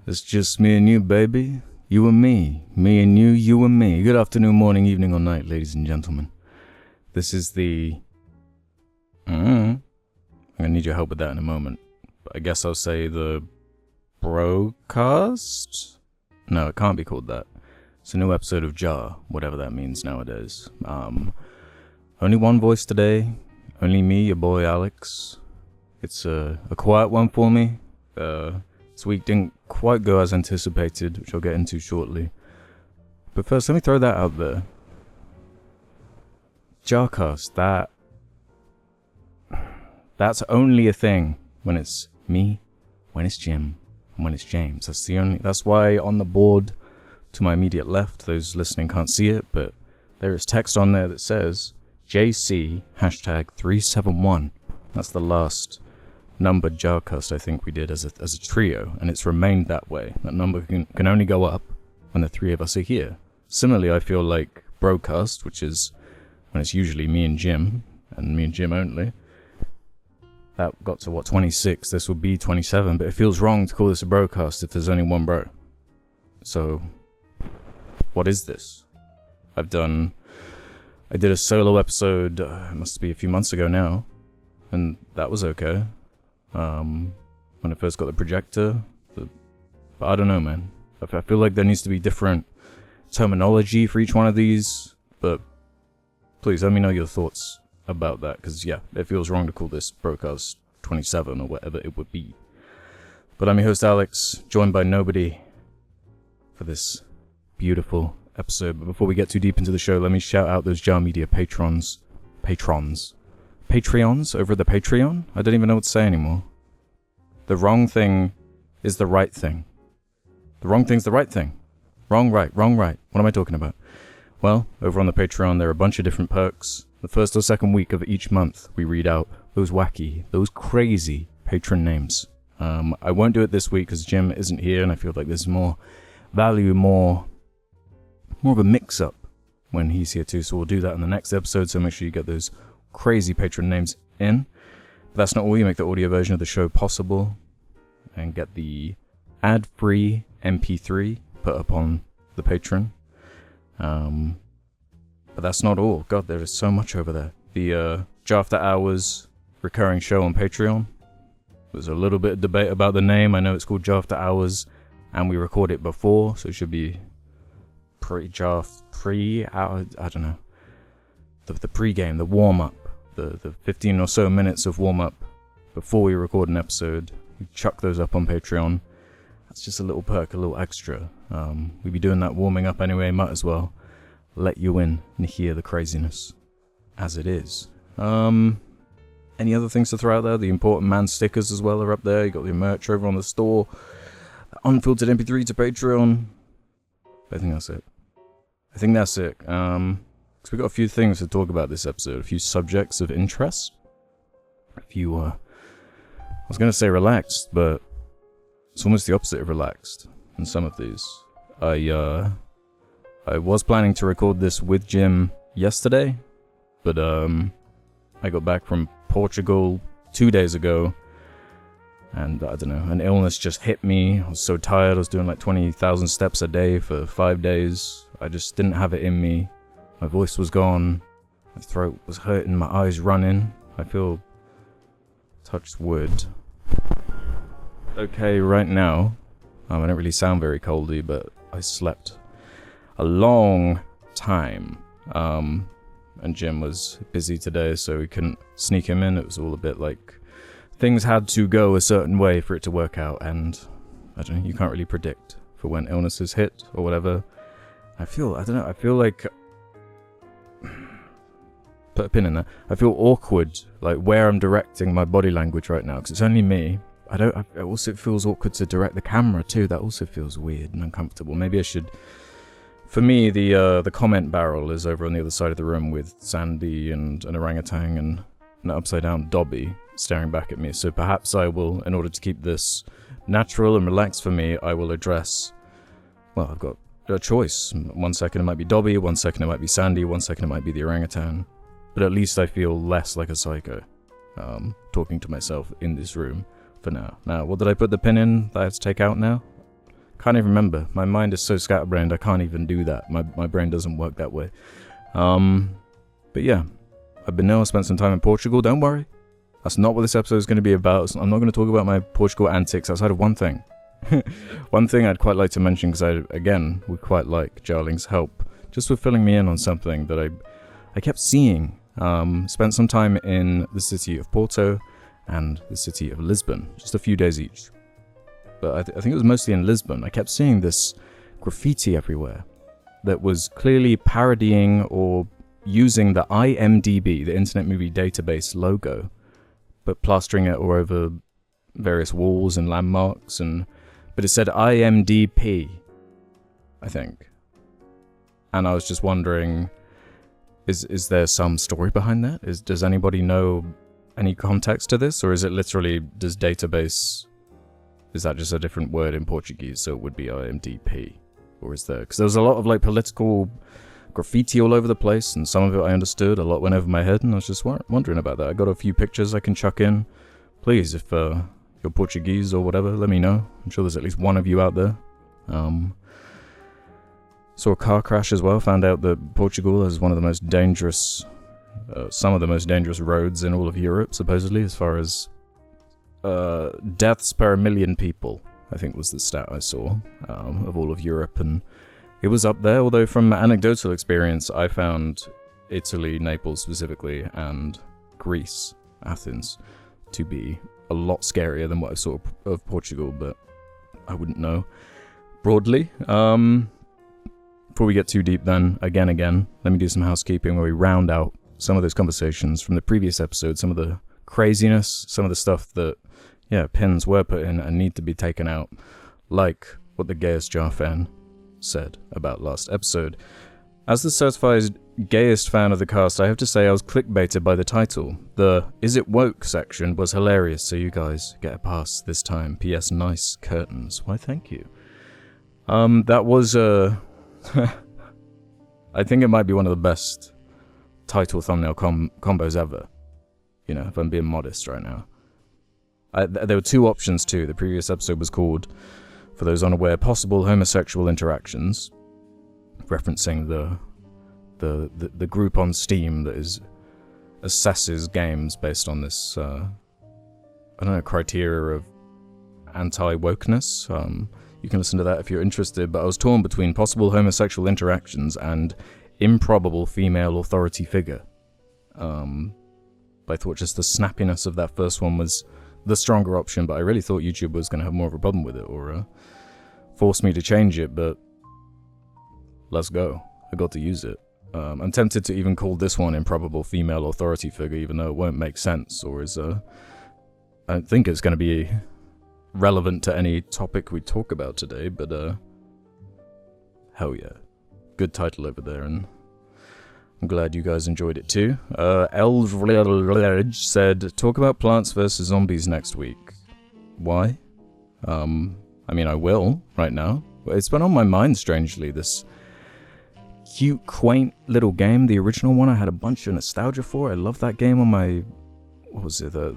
It's just me and you, baby. You and me. Me and you, you and me. Good afternoon, morning, evening, or night, ladies and gentlemen. This is the... I'm going to need your help with that in a moment. But I guess I'll say the... broadcast? No, it can't be called that. It's a new episode of JAR, whatever that means nowadays. Only one voice today. Only me, your boy Alex. It's a quiet one for me. This week didn't quite go as anticipated, which I'll get into shortly. But first, let me throw that out there. JARcast, that's only a thing when it's me, when it's Jim, and when it's James. That's why on the board to my immediate left, those listening can't see it, but there is text on there that says JC #371. That's the last numbered JARcast I think we did as a trio, and it's remained that way. That number can only go up when the three of us are here. Similarly, I feel like broadcast, which is when it's usually me and Jim only, that got to 26. This will be 27, but it feels wrong to call this a broadcast if there's only one bro. So what is this? I did a solo episode, it must be a few months ago now, and that was okay. When I first got the projector, but I don't know, man. I feel like there needs to be different terminology for each one of these, but please let me know your thoughts about that, because yeah, it feels wrong to call this broadcast 27 or whatever it would be. But I'm your host Alex, joined by nobody for this beautiful episode. But before we get too deep into the show, let me shout out those JAR Media Patreons over the Patreon? I don't even know what to say anymore. The wrong thing is the right thing. The wrong thing's the right thing. Wrong, right. What am I talking about? Well, over on the Patreon, there are a bunch of different perks. The first or second week of each month, we read out those wacky, those crazy patron names. I won't do it this week because Jim isn't here, and I feel like there's more value, more of a mix-up when he's here too. So we'll do that in the next episode, so make sure you get those crazy patron names in. But that's not all. You make the audio version of the show possible and get the ad-free MP3 put up on the Patreon. But that's not all. God, there is so much over there. The JAR After Hours recurring show on Patreon. There's a little bit of debate about the name. I know it's called JAR After Hours, and we record it before, so it should be pre-hour. I don't know. The pre-game, the warm-up, the 15 or so minutes of warm-up before we record an episode. We chuck those up on Patreon. That's just a little perk, a little extra. We'd be doing that warming up anyway. Might as well let you in and hear the craziness as it is. Any other things to throw out there? The Important Man stickers as well are up there. You got the merch over on the store. Unfiltered MP3 to Patreon. I think that's it. So we've got a few things to talk about this episode, a few subjects of interest, a few, I was going to say relaxed, but it's almost the opposite of relaxed in some of these. I was planning to record this with Jim yesterday, but I got back from Portugal 2 days ago, and I don't know, an illness just hit me. I was so tired. I was doing like 20,000 steps a day for 5 days. I just didn't have it in me. My voice was gone, my throat was hurting, my eyes running. I feel, touched wood, okay right now. I don't really sound very coldy, but I slept a long time. And Jim was busy today, so we couldn't sneak him in. It was all a bit like things had to go a certain way for it to work out, and I don't know, you can't really predict for when illnesses hit or whatever. I feel like, put a pin in that. I feel awkward, like where I'm directing my body language right now, because it's only me. It also feels awkward to direct the camera too. That also feels weird and uncomfortable. Maybe I should. For me, the comment barrel is over on the other side of the room with Sandy and an orangutan and an upside down Dobby staring back at me. So perhaps I will, in order to keep this natural and relaxed for me, I will address. Well, I've got a choice. 1 second it might be Dobby, 1 second it might be Sandy, 1 second it might be the orangutan. But at least I feel less like a psycho, talking to myself in this room for now. Now, what did I put the pin in that I have to take out now? Can't even remember. My mind is so scatterbrained, I can't even do that. My brain doesn't work that way. But yeah, I've been ill. I spent some time in Portugal. Don't worry. That's not what this episode is going to be about. I'm not going to talk about my Portugal antics outside of one thing. One thing I'd quite like to mention, because I, again, would quite like Jarling's help, just with filling me in on something that I kept seeing. Spent some time in the city of Porto and the city of Lisbon, just a few days each. But I think it was mostly in Lisbon. I kept seeing this graffiti everywhere that was clearly parodying or using the IMDb, the Internet Movie Database logo, but plastering it all over various walls and landmarks, but it said IMDb, I think. And I was just wondering, is there some story behind that? Does anybody know any context to this, or is it literally, is that just a different word in Portuguese, so it would be IMDb? Or is there, because there was a lot of like political graffiti all over the place, and some of it I understood, a lot went over my head, and I was just wondering about that. I got a few pictures I can chuck in. Please, if you're Portuguese or whatever, let me know. I'm sure there's at least one of you out there. Saw a car crash as well, found out that Portugal is one of the most dangerous, some of the most dangerous roads in all of Europe, supposedly, as far as deaths per 1 million people, I think was the stat I saw, of all of Europe, and it was up there, although from anecdotal experience, I found Italy, Naples specifically, and Greece, Athens, to be a lot scarier than what I saw of Portugal, but I wouldn't know broadly. Before we get too deep then, again, let me do some housekeeping where we round out some of those conversations from the previous episode, some of the craziness, some of the stuff that, pins were put in and need to be taken out, like what the gayest jar fan said about last episode. As the certified gayest fan of the cast, I have to say I was clickbaited by the title. The "Is it woke" section was hilarious, so you guys get a pass this time. P.S. Nice curtains. Why, thank you. That was, I think it might be one of the best title thumbnail combos ever. You know, if I'm being modest right now. There were two options too. The previous episode was called, for those unaware, Possible Homosexual Interactions, referencing the group on Steam that assesses games based on this, criteria of anti-wokeness. You can listen to that if you're interested, but I was torn between Possible Homosexual Interactions and Improbable Female Authority Figure. But I thought just the snappiness of that first one was the stronger option, but I really thought YouTube was going to have more of a problem with it, or force me to change it, but let's go. I got to use it. I'm tempted to even call this one Improbable Female Authority Figure, even though it won't make sense, or I don't think it's going to be relevant to any topic we talk about today, but hell yeah. Good title over there, and I'm glad you guys enjoyed it too. Elvledge said, talk about Plants vs. Zombies next week. Why? I mean, I will, right now. But it's been on my mind, strangely, this cute, quaint little game. The original one I had a bunch of nostalgia for. I love that game on my, the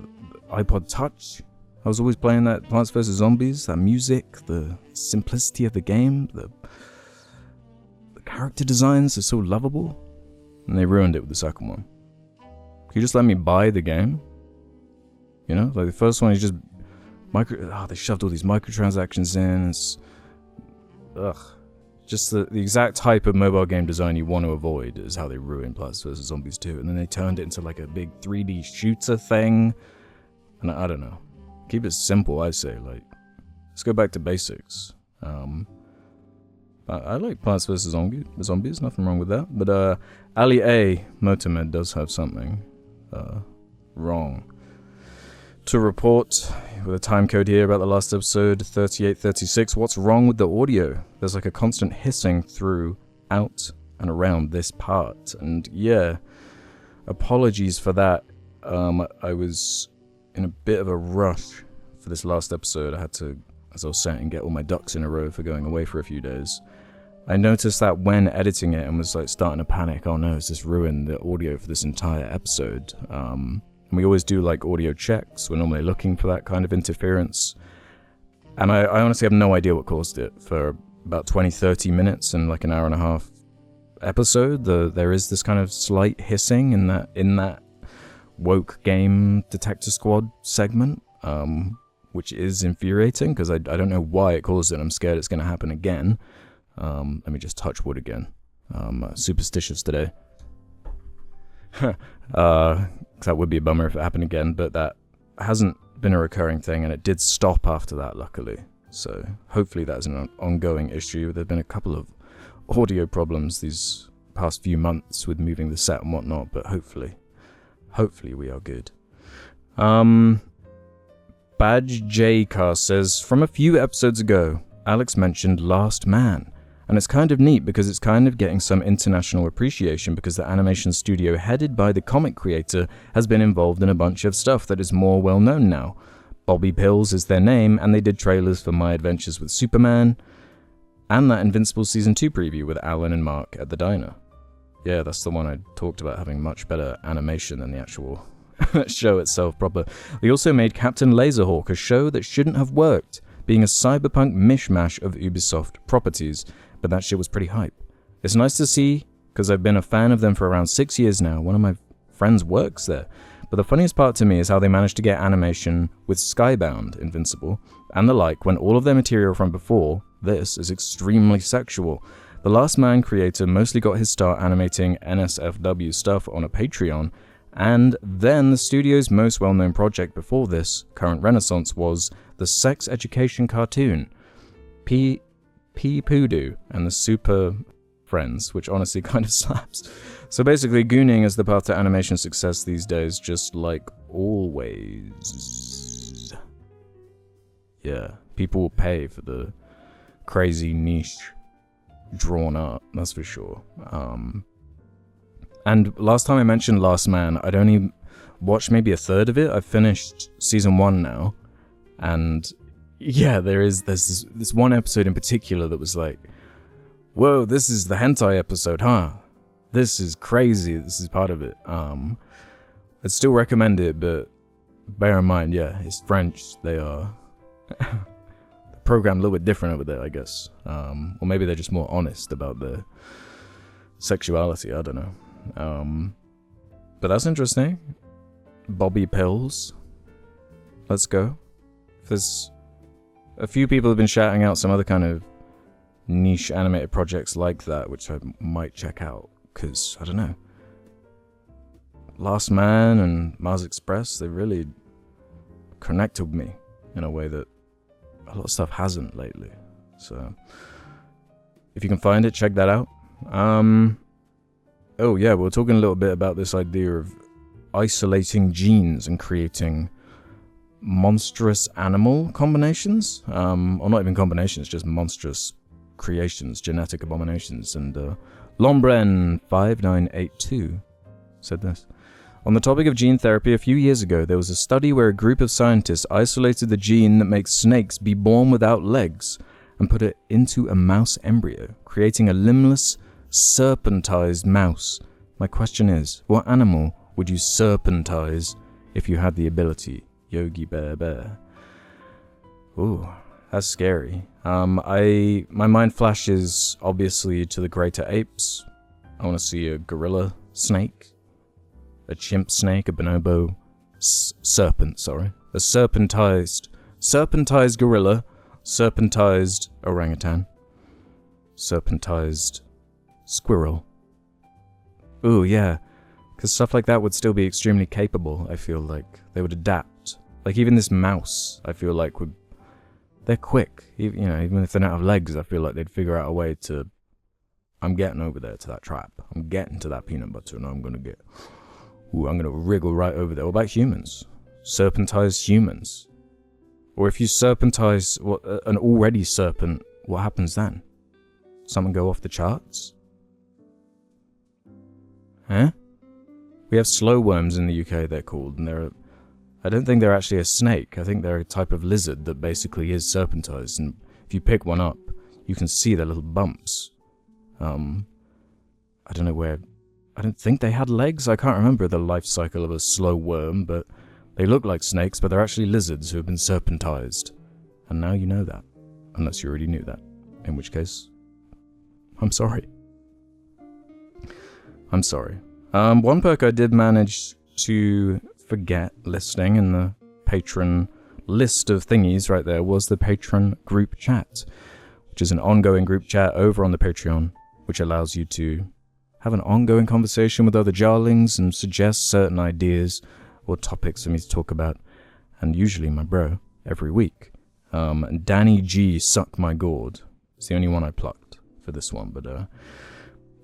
iPod Touch. I was always playing that Plants vs. Zombies. That music, the simplicity of the game, the character designs are so lovable. And they ruined it with the second one. Can you just let me buy the game? You know, like the first one is just they shoved all these microtransactions in. It's just the exact type of mobile game design you want to avoid is how they ruined Plants vs. Zombies 2. And then they turned it into like a big 3D shooter thing. And I don't know. Keep it simple, I say. Like, let's go back to basics. I like Plants vs. Zombies, nothing wrong with that. But Ali A. Motormed does have something wrong to report with a time code here about the last episode, 3836. What's wrong with the audio? There's like a constant hissing throughout and around this part. And yeah, apologies for that. I was in a bit of a rush for this last episode. I had to, as I was saying, get all my ducks in a row for going away for a few days. I noticed that when editing it and was like starting to panic, oh no, has this ruined the audio for this entire episode? And we always do like audio checks. We're normally looking for that kind of interference. And I honestly have no idea what caused it. For about 20-30 minutes and like an hour and a half episode, there is this kind of slight hissing in that woke game Detective Squad segment, which is infuriating because I don't know why it caused it. I'm scared it's going to happen again. Let me just touch wood again. Superstitious today. That would be a bummer if it happened again, but that hasn't been a recurring thing, and it did stop after that, luckily. So hopefully that is an ongoing issue. There have been a couple of audio problems these past few months with moving the set and whatnot, but hopefully we are good. Badge J Cast says, from a few episodes ago, Alex mentioned Last Man. And it's kind of neat because it's kind of getting some international appreciation because the animation studio headed by the comic creator has been involved in a bunch of stuff that is more well known now. Bobby Pills is their name, and they did trailers for My Adventures with Superman and that Invincible Season 2 preview with Alan and Mark at the diner. Yeah, that's the one I talked about having much better animation than the actual show itself proper. They also made Captain Laserhawk, a show that shouldn't have worked, being a cyberpunk mishmash of Ubisoft properties. But that shit was pretty hype. It's nice to see, because I've been a fan of them for around 6 years now. One of my friends works there. But the funniest part to me is how they managed to get animation with Skybound, Invincible, and the like, when all of their material from before this is extremely sexual. The Last Man creator mostly got his start animating NSFW stuff on a Patreon, and then the studio's most well-known project before this current renaissance was the sex education cartoon, P. Poodoo and the Super Friends, which honestly kind of slaps. So basically, gooning is the path to animation success these days, just like always. Yeah, people will pay for the crazy niche drawn art, that's for sure. And last time I mentioned Last Man, I'd only watched maybe a third of it. I've finished season 1 now, and yeah, there's this one episode in particular that was like, whoa, this is the hentai episode, huh? This is crazy. This is part of it. I'd still recommend it, but bear in mind, yeah, it's French. They are programmed a little bit different over there, I guess. Or maybe they're just more honest about their sexuality. I don't know. But that's interesting. Bobby Pills. Let's go. There's a few people have been shouting out some other kind of niche animated projects like that, which I might check out, because, I don't know. Last Man and Mars Express, they really connected with me in a way that a lot of stuff hasn't lately. So, if you can find it, check that out. Oh yeah, we're talking a little bit about this idea of isolating genes and creating monstrous animal combinations, or not even combinations, just monstrous creations, genetic abominations. And Lombren5982 said this. On the topic of gene therapy, a few years ago, there was a study where a group of scientists isolated the gene that makes snakes be born without legs and put it into a mouse embryo, creating a limbless, serpentized mouse. My question is, what animal would you serpentize if you had the ability? Yogi Bear. Ooh, that's scary. My mind flashes obviously to the greater apes. I want to see a gorilla snake, a chimp snake, a bonobo serpent. A serpentized gorilla, serpentized orangutan, serpentized squirrel. Ooh, yeah. Because stuff like that would still be extremely capable, I feel like. They would adapt. Like, even this mouse, I feel like, they're quick. Even if they don't have legs, I feel like they'd figure out a way to... I'm getting over there to that trap. I'm getting to that peanut butter, and I'm going to wriggle right over there. What about humans? Serpentized humans. Or if you serpentize an already serpent, what happens then? Something go off the charts? Huh? We have slow worms in the UK, they're called, and I don't think they're actually a snake. I think they're a type of lizard that basically is serpentized, and if you pick one up, you can see their little bumps. I don't know where... I don't think they had legs. I can't remember the life cycle of a slow worm, but they look like snakes, but they're actually lizards who have been serpentized. And now you know that. Unless you already knew that. In which case, I'm sorry. I'm sorry. One perk I did manage to forget listing in the patron list of thingies right there was the patron group chat, which is an ongoing group chat over on the Patreon, which allows you to have an ongoing conversation with other jarlings and suggest certain ideas or topics for me to talk about. And usually my bro, every week. And Danny G, Suck My Gourd. It's the only one I plucked for this one, but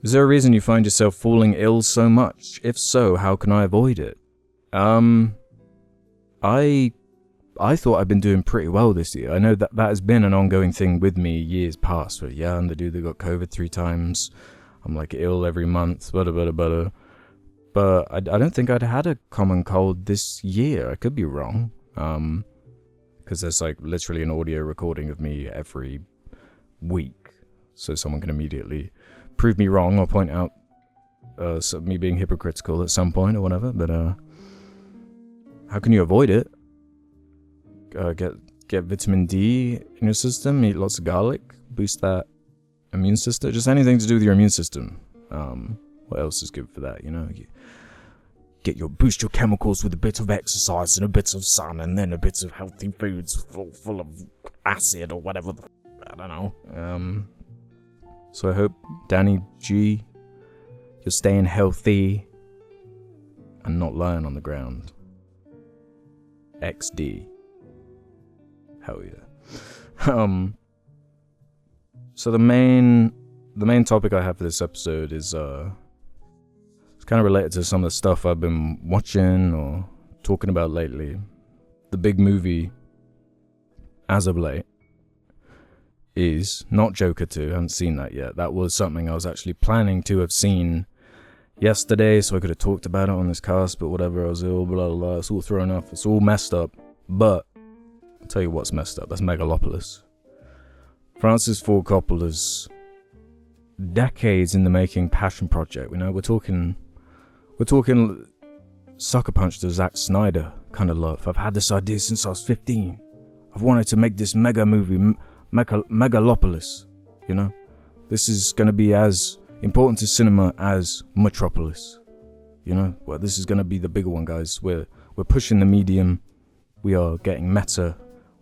is there a reason you find yourself falling ill so much? If so, how can I avoid it? I thought I'd been doing pretty well this year. I know that has been an ongoing thing with me years past. But yeah, I'm the dude that got COVID 3 times. I'm like ill every month. But I don't think I'd had a common cold this year. I could be wrong. Because there's like literally an audio recording of me every week. So someone can immediately prove me wrong or point out me being hypocritical at some point or whatever. But how can you avoid it? Get vitamin D in your system, eat lots of garlic, boost that immune system, just anything to do with your immune system. What else is good for that, you know? Boost your chemicals with a bit of exercise and a bit of sun and then a bit of healthy foods full of acid or whatever, I don't know. So I hope, Danny G, you're staying healthy and not lying on the ground. XD. Hell yeah. So the main topic I have for this episode is it's kind of related to some of the stuff I've been watching or talking about lately. The big movie as of late is not Joker 2. I haven't seen that yet. That was something I was actually planning to have seen yesterday, so I could have talked about it on this cast, but whatever, I was ill, blah, blah, blah. It's all thrown off. It's all messed up. But I'll tell you what's messed up. That's Megalopolis. Francis Ford Coppola's decades in the making passion project. You know, we're talking sucker punch to Zack Snyder kind of love. I've had this idea since I was 15. I've wanted to make this mega movie, Megalopolis. You know, this is going to be as important to cinema as Metropolis. You know, well, this is going to be the bigger one, guys. We're pushing the medium. We are getting meta.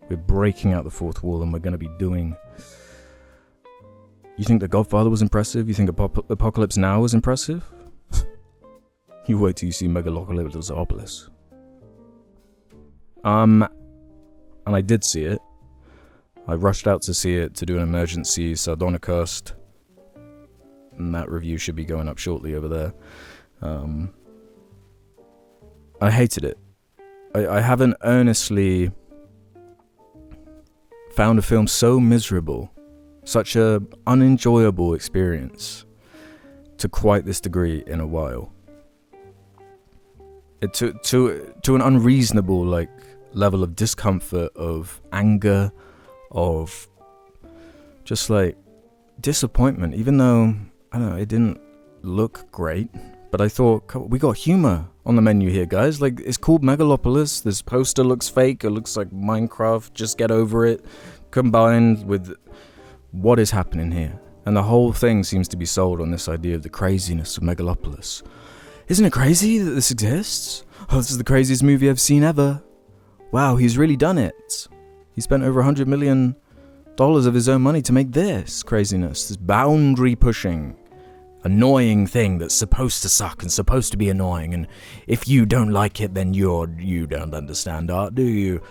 We're breaking out the fourth wall, and we're going to be doing... You think The Godfather was impressive? You think Apocalypse Now was impressive? You wait till you see Megalopolis. And I did see it. I rushed out to see it to do an emergency Sardonicast. And that review should be going up shortly over there. I hated it. I haven't earnestly found a film so miserable, such a unenjoyable experience to quite this degree in a while. It to an unreasonable level of discomfort, of anger, of just disappointment. Even though I don't know, it didn't look great, but I thought we got humor on the menu here, guys. It's called Megalopolis. This poster looks fake. It looks like Minecraft. Just get over it. Combined with what is happening here. And the whole thing seems to be sold on this idea of the craziness of Megalopolis. Isn't it crazy that this exists? Oh, this is the craziest movie I've seen ever. Wow, he's really done it. He spent over $100 million of his own money to make this craziness. This boundary pushing, annoying thing that's supposed to suck and supposed to be annoying, and if you don't like it, then you don't understand art, do you?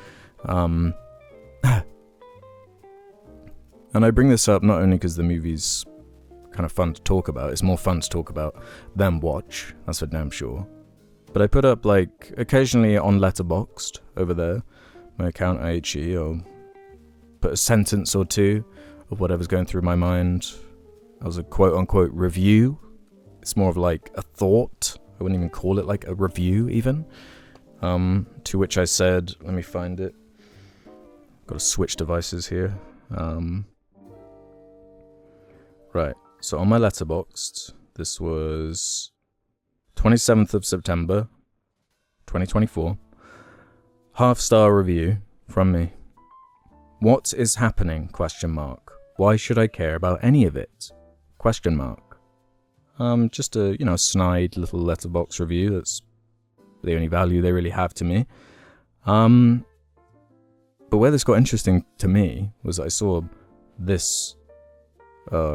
And I bring this up not only because the movie's kind of fun to talk about, it's more fun to talk about than watch, that's for damn sure. But I put up occasionally on Letterboxd over there, my account IHE, or put a sentence or two of whatever's going through my mind. As a quote-unquote review. It's more of a thought. I wouldn't even call it a review, even. To which I said, let me find it. Got to switch devices here. Right, so on my Letterboxd, this was 27th of September, 2024. Half-star review from me. What is happening? ? Why should I care about any of it? ? Just a, snide little letterbox review. That's the only value they really have to me. But where this got interesting to me was I saw this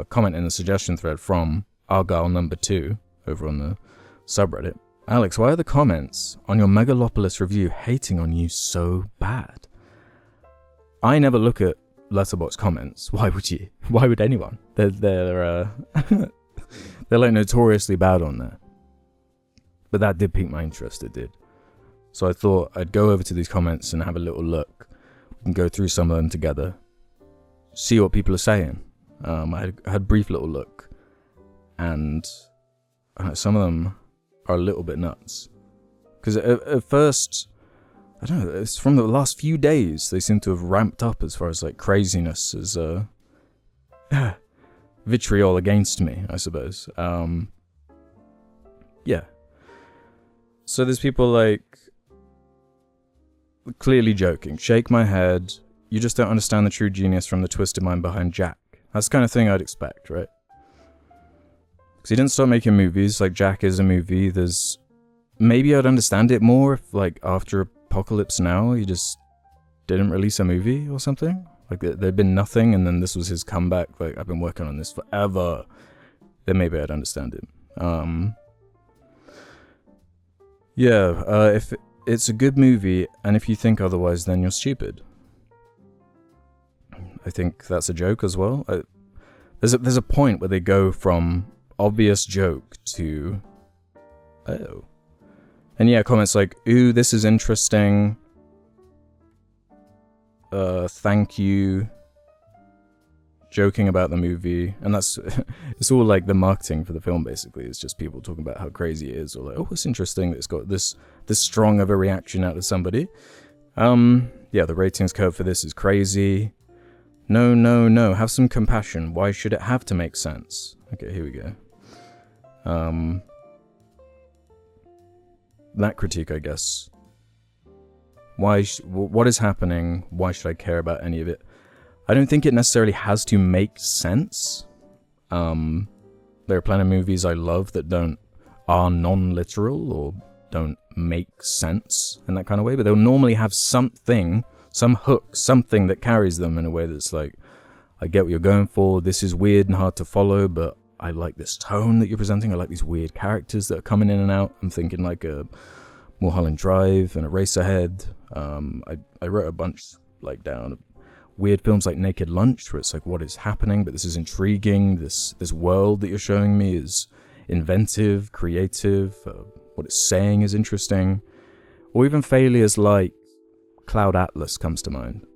comment in the suggestion thread from Argyle number 2 over on the subreddit. Alex, why are the comments on your Megalopolis review hating on you so bad? I never look at letterbox comments. Why would you? Why would anyone? They're they're like notoriously bad on there. But that did pique my interest, it did. So I thought I'd go over to these comments and have a little look. We can go through some of them together. See what people are saying. I had a brief little look. And some of them are a little bit nuts. Because at first, I don't know, it's from the last few days, they seem to have ramped up as far as like craziness as vitriol against me, I suppose. Yeah. So there's people like clearly joking. Shake my head. You just don't understand the true genius from the twisted mind behind Jack. That's the kind of thing I'd expect, right? Because he didn't start making movies. Like, Jack is a movie. There's... Maybe I'd understand it more if, like, after Apocalypse Now, he just didn't release a movie or something. Like, there'd been nothing, and then this was his comeback. Like, I've been working on this forever. Then maybe I'd understand it. If it's a good movie, and if you think otherwise, then you're stupid. I think that's a joke as well. There's a point where they go from obvious joke to... Oh. And yeah, comments like, ooh, this is interesting. Thank you. Joking about the movie. And that's... it's all like the marketing for the film, basically. It's just people talking about how crazy it is. Or like, oh, it's interesting that it's got this strong of a reaction out of somebody. Yeah, the ratings curve for this is crazy. No. Have some compassion. Why should it have to make sense? Okay, here we go. That critique, I guess. What is happening? Why should I care about any of it? I don't think it necessarily has to make sense. There are plenty of movies I love that are non-literal or don't make sense in that kind of way, but they'll normally have something, some hook, something that carries them in a way that's like, I get what you're going for, this is weird and hard to follow, but I like this tone that you're presenting, I like these weird characters that are coming in and out. I'm thinking like a Mulholland Drive and Eraserhead. I wrote a bunch like down weird films like Naked Lunch, where it's like, what is happening? But this is intriguing. This world that you're showing me is inventive, creative. What it's saying is interesting. Or even failures like Cloud Atlas comes to mind.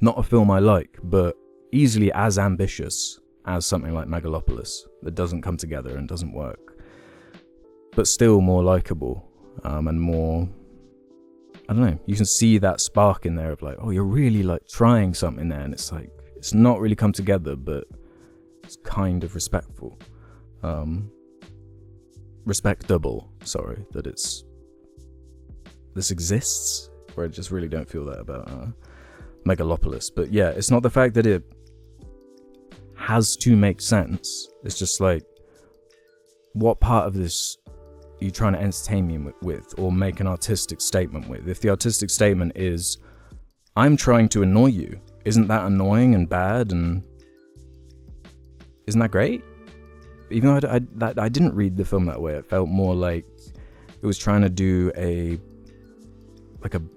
Not a film I like, but easily as ambitious as something like Megalopolis that doesn't come together and doesn't work, but still more likable and more, I don't know, you can see that spark in there of like, oh, you're really like trying something there, and it's like, it's not really come together, but it's kind of respectful. Respectable, sorry, that this exists, where I just really don't feel that about Megalopolis. But yeah, it's not the fact that it has to make sense, it's just like, what part of this are you trying to entertain me with or make an artistic statement with? If the artistic statement is, I'm trying to annoy you, isn't that annoying and bad, and isn't that great? Even though I didn't read the film that way, it felt more like it was trying to do a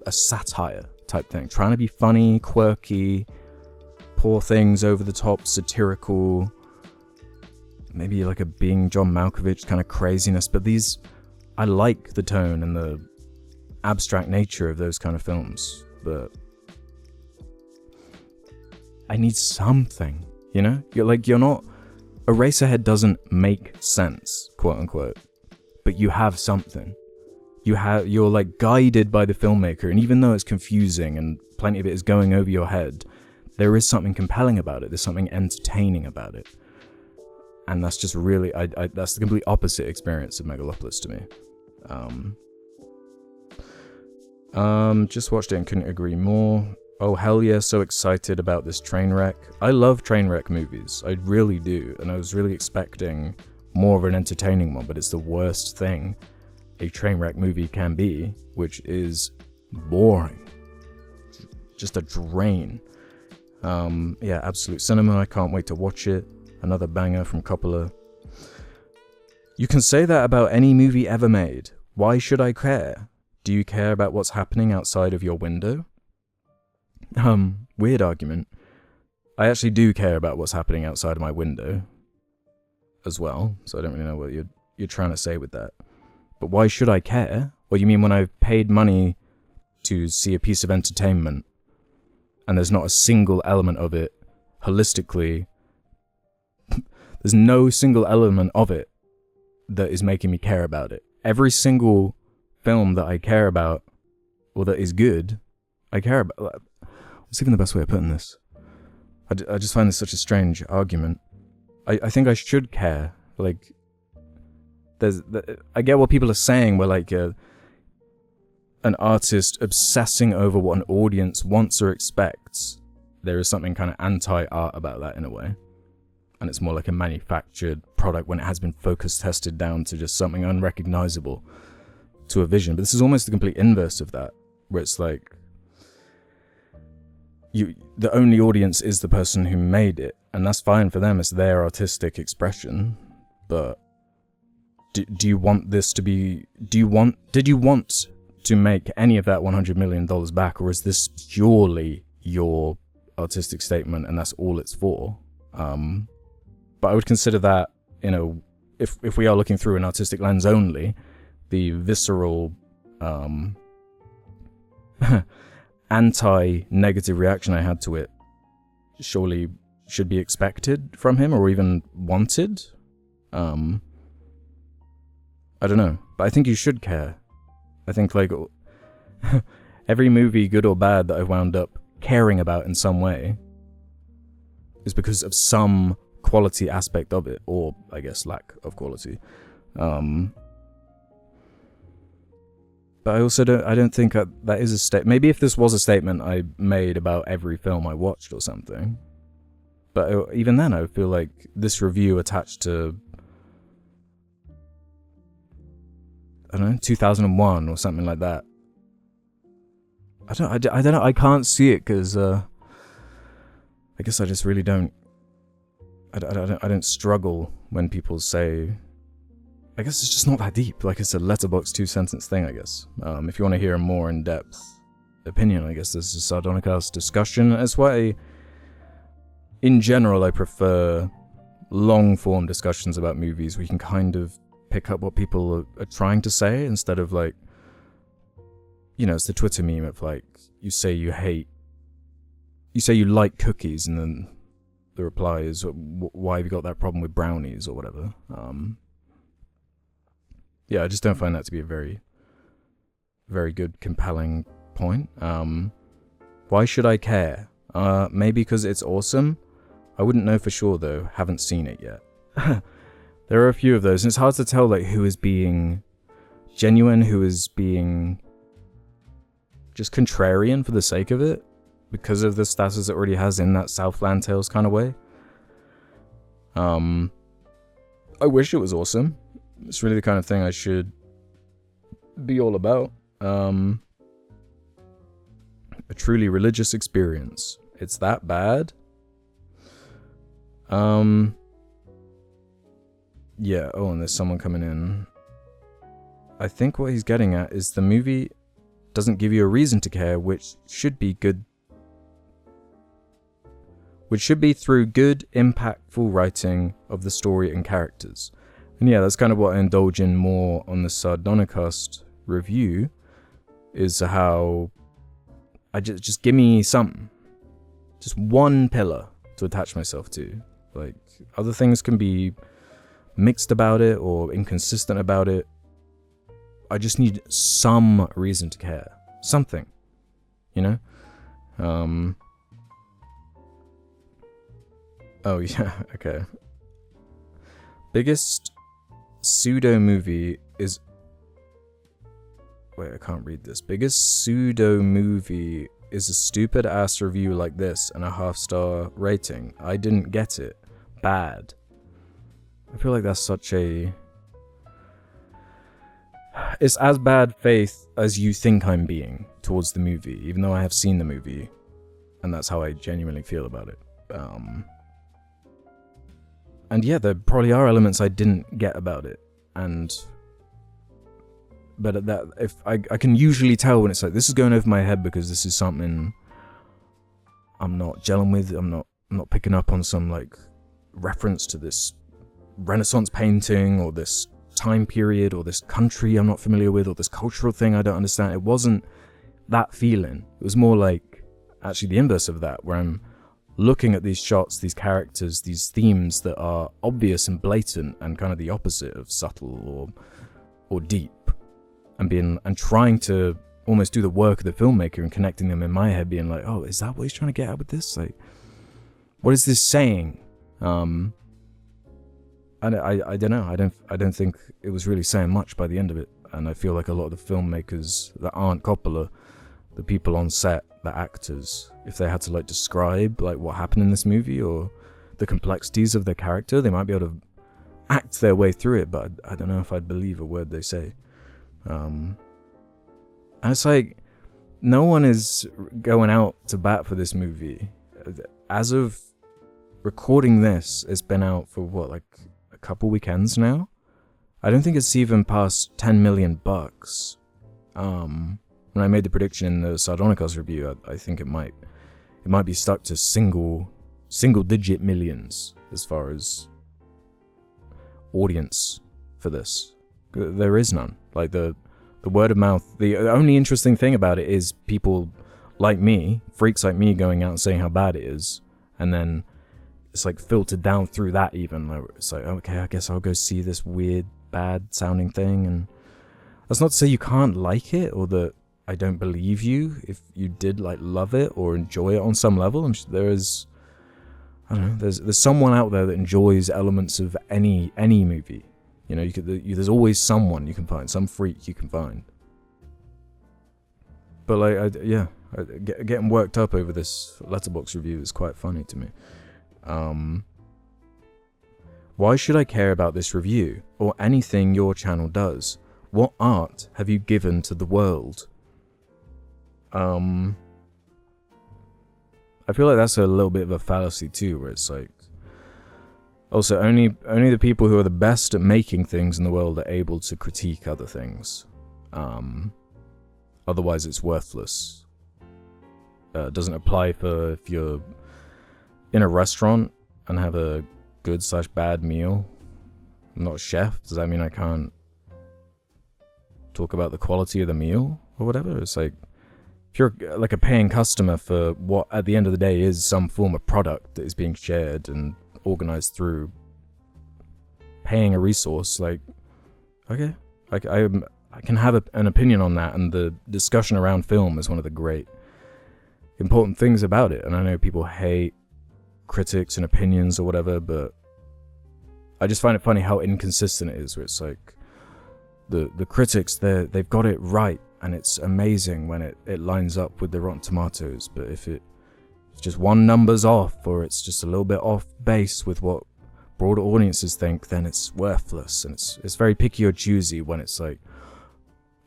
satire type thing, trying to be funny, quirky, pour things over the top, satirical, maybe like a Being John Malkovich kind of craziness. But these, I like the tone and the abstract nature of those kind of films, but I need something, you know? You're not, Eraserhead doesn't make sense, quote unquote, but you have something. You're like guided by the filmmaker, and even though it's confusing and plenty of it is going over your head, there is something compelling about it. There's something entertaining about it. And that's just really, that's the complete opposite experience of Megalopolis to me. Just watched it and couldn't agree more. oh hell yeah, so excited about this train wreck. I love train wreck movies, I really do, and I was really expecting more of an entertaining one, but it's the worst thing a train wreck movie can be, which is boring. Just a drain. Yeah, absolute cinema. I can't wait to watch it. Another banger from Coppola. You can say that about any movie ever made. Why should I care? Do you care about what's happening outside of your window? Weird argument. I actually do care about what's happening outside of my window as well, so I don't really know what you're trying to say with that. But why should I care? What do you mean when I've paid money to see a piece of entertainment and there's not a single element of it holistically? There's no single element of it that is making me care about it. Every single film that I care about, or that is good, I care about. What's even the best way of putting this? I just find this such a strange argument. I think I should care. Like, I get what people are saying, where like an artist obsessing over what an audience wants or expects. There is something kind of anti-art about that in a way. And it's more like a manufactured product when it has been focus tested down to just something unrecognizable to a vision. But this is almost the complete inverse of that, where it's like the only audience is the person who made it, and that's fine for them. It's their artistic expression. But do you want this to be? Did you want to make any of that $100 million back, or is this purely your artistic statement and that's all it's for? But I would consider that, you know, if we are looking through an artistic lens only, the visceral anti-negative reaction I had to it surely should be expected from him, or even wanted. I don't know, but I think you should care. I think like every movie, good or bad, that I've wound up caring about in some way is because of some quality aspect of it, or I guess lack of quality. But I also don't think that is a statement. Maybe if this was a statement I made about every film I watched or something. But even then, I feel like this review attached to, I don't know, 2001 or something like that. I don't know. I can't see it because I guess I just really don't. I don't struggle when people say. I guess it's just not that deep. Like, it's a letterbox 2-sentence thing, I guess. If you want to hear a more in-depth opinion, I guess this is a Sardonicast discussion. That's why, in general, I prefer long-form discussions about movies. We can kind of pick up what people are trying to say instead of, like, you know, it's the Twitter meme of, like, you say you like cookies, and then the reply is, why have you got that problem with brownies or whatever? Yeah, I just don't find that to be a very, very good, compelling point. Why should I care? Maybe because it's awesome. I wouldn't know for sure, though. Haven't seen it yet. There are a few of those, and it's hard to tell like who is being genuine, who is being just contrarian for the sake of it, because of the status it already has in that Southland Tales kind of way. I wish it was awesome. It's really the kind of thing I should be all about. A truly religious experience. It's that bad? Yeah, oh, and there's someone coming in. I think what he's getting at is the movie doesn't give you a reason to care, which should be good. Which should be through good, impactful writing of the story and characters. And yeah, that's kind of what I indulge in more on the Sardonicast review, is how I just give me something. Just one pillar to attach myself to. Like, other things can be mixed about it or inconsistent about it. I just need some reason to care. Something. You know? Oh yeah, okay. Biggest pseudo movie is... Wait, I can't read this. Biggest pseudo movie is a stupid ass review like this and a 5-star rating. I didn't get it. Bad. I feel like that's such a... It's as bad faith as you think I'm being towards the movie, even though I have seen the movie, and that's how I genuinely feel about it. And yeah, there probably are elements I didn't get about it, but at that, if I can usually tell when it's like, this is going over my head because this is something I'm not gelling with. I'm not picking up on some like reference to this Renaissance painting or this time period or this country I'm not familiar with or this cultural thing I don't understand. It wasn't that feeling. It was more like actually the inverse of that, where I'm looking at these shots, these characters, these themes that are obvious and blatant and kind of the opposite of subtle or deep, and trying to almost do the work of the filmmaker and connecting them in my head, being like, oh, is that what he's trying to get at with this? Like, what is this saying? I don't know. I don't think it was really saying much by the end of it. And I feel like a lot of the filmmakers that aren't Coppola, the people on set, the actors, if they had to like describe like what happened in this movie or the complexities of their character, they might be able to act their way through it, but I don't know if I'd believe a word they say. And it's like, no one is going out to bat for this movie. As of recording this, it's been out for what, like a couple weekends now? I don't think it's even past $10 million. When I made the prediction in the Sardonicos review, I think it might be stuck to single digit millions as far as audience for this. There is none. Like the word of mouth, the only interesting thing about it is people like me, freaks like me, going out and saying how bad it is, and then it's like filtered down through that even. Like, it's like, okay, I guess I'll go see this weird, bad sounding thing, and that's not to say you can't like it or that I don't believe you if you did like love it or enjoy it on some level. And there is, I don't know, there's someone out there that enjoys elements of any movie. You know, there's always someone you can find, some freak you can find. But like, getting worked up over this Letterboxd review is quite funny to me. Why should I care about this review or anything your channel does? What art have you given to the world? I feel like that's a little bit of a fallacy too, where it's like, also only the people who are the best at making things in the world are able to critique other things. Otherwise it's worthless. Doesn't apply for if you're in a restaurant and have a good/bad meal. I'm not a chef. Does that mean I can't talk about the quality of the meal or whatever? It's like, if you're like a paying customer for what at the end of the day is some form of product that is being shared and organized through paying a resource, like, okay, like I can have an opinion on that, and the discussion around film is one of the great important things about it. And I know people hate critics and opinions or whatever, but I just find it funny how inconsistent it is, where it's like the critics, they've got it right and it's amazing when it lines up with the Rotten Tomatoes, but if it's just one number's off or it's just a little bit off base with what broader audiences think, then it's worthless. And it's very picky or choosy when it's like,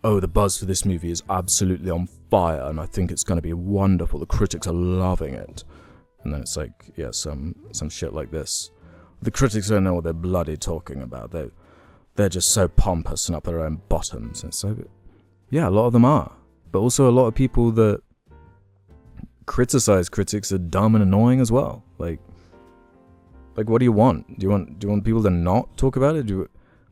oh, the buzz for this movie is absolutely on fire and I think it's going to be wonderful, the critics are loving it. And then it's like, yeah, some shit like this. The critics don't know what they're bloody talking about. They're just so pompous and up their own bottoms. And so, yeah, a lot of them are. But also a lot of people that criticize critics are dumb and annoying as well. Like what do you want? Do you want people to not talk about it?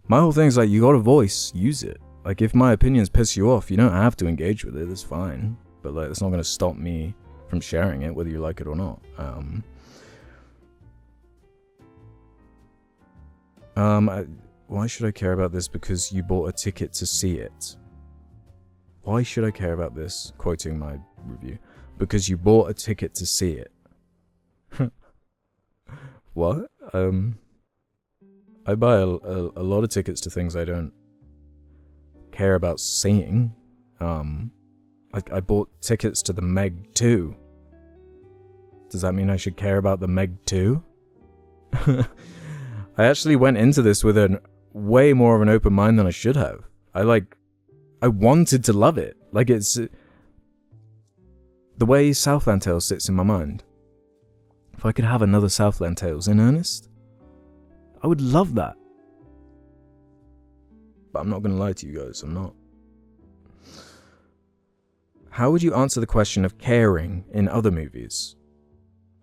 My whole thing is like, you got a voice, use it. Like, if my opinions piss you off, you don't have to engage with it. It's fine. But like, it's not going to stop me from sharing it, whether you like it or not. Why should I care about this? Because you bought a ticket to see it. Why should I care about this? Quoting my review. Because you bought a ticket to see it. What? I buy a lot of tickets to things I don't care about seeing. I bought tickets to the Meg 2. Does that mean I should care about the Meg 2? I actually went into this with a way more of an open mind than I should have. I wanted to love it. Like, it's... the way Southland Tales sits in my mind. If I could have another Southland Tales in earnest, I would love that. But I'm not going to lie to you guys, I'm not. How would you answer the question of caring in other movies?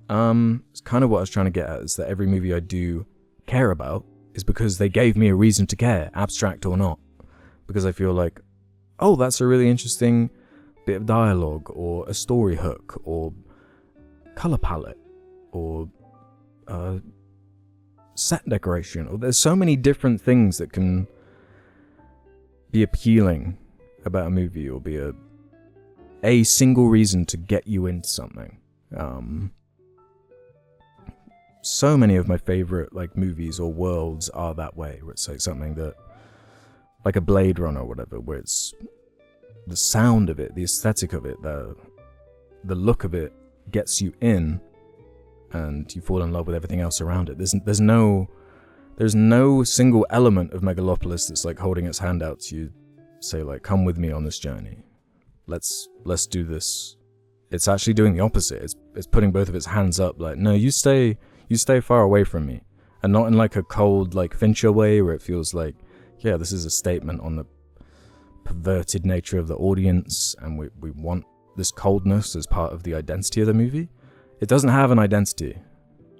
It's kind of what I was trying to get at, is that every movie I do care about is because they gave me a reason to care, abstract or not. Because I feel like, oh, that's a really interesting bit of dialogue, or a story hook, or colour palette, or set decoration, or there's so many different things that can be appealing about a movie, or be a single reason to get you into something. So many of my favorite movies or worlds are that way, where it's like something that, like a Blade Runner or whatever, where it's the sound of it, the aesthetic of it, the look of it gets you in, and you fall in love with everything else around it. There's no single element of Megalopolis that's like holding its hand out to you, say like, come with me on this journey. Let's do this. It's actually doing the opposite. It's putting both of its hands up, like, no, you stay far away from me. And not in like a cold, like Fincher way, where it feels like, yeah, this is a statement on the perverted nature of the audience, and we want this coldness as part of the identity of the movie. It doesn't have an identity.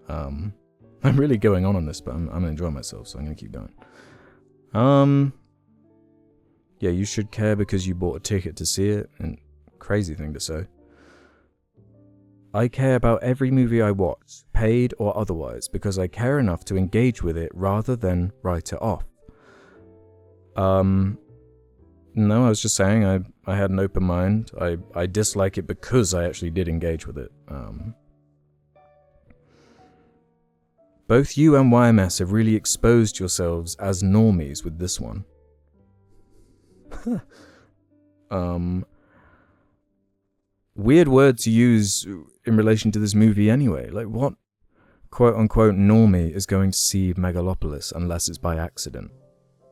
I'm really going on this, but I'm enjoying myself, so I'm gonna keep going. Yeah, you should care because you bought a ticket to see it, and crazy thing to say. I care about every movie I watch, paid or otherwise, because I care enough to engage with it rather than write it off. No, I was just saying I had an open mind. I dislike it because I actually did engage with it. Both you and YMS have really exposed yourselves as normies with this one. Weird word to use in relation to this movie anyway. Like, what quote-unquote normie is going to see Megalopolis unless it's by accident?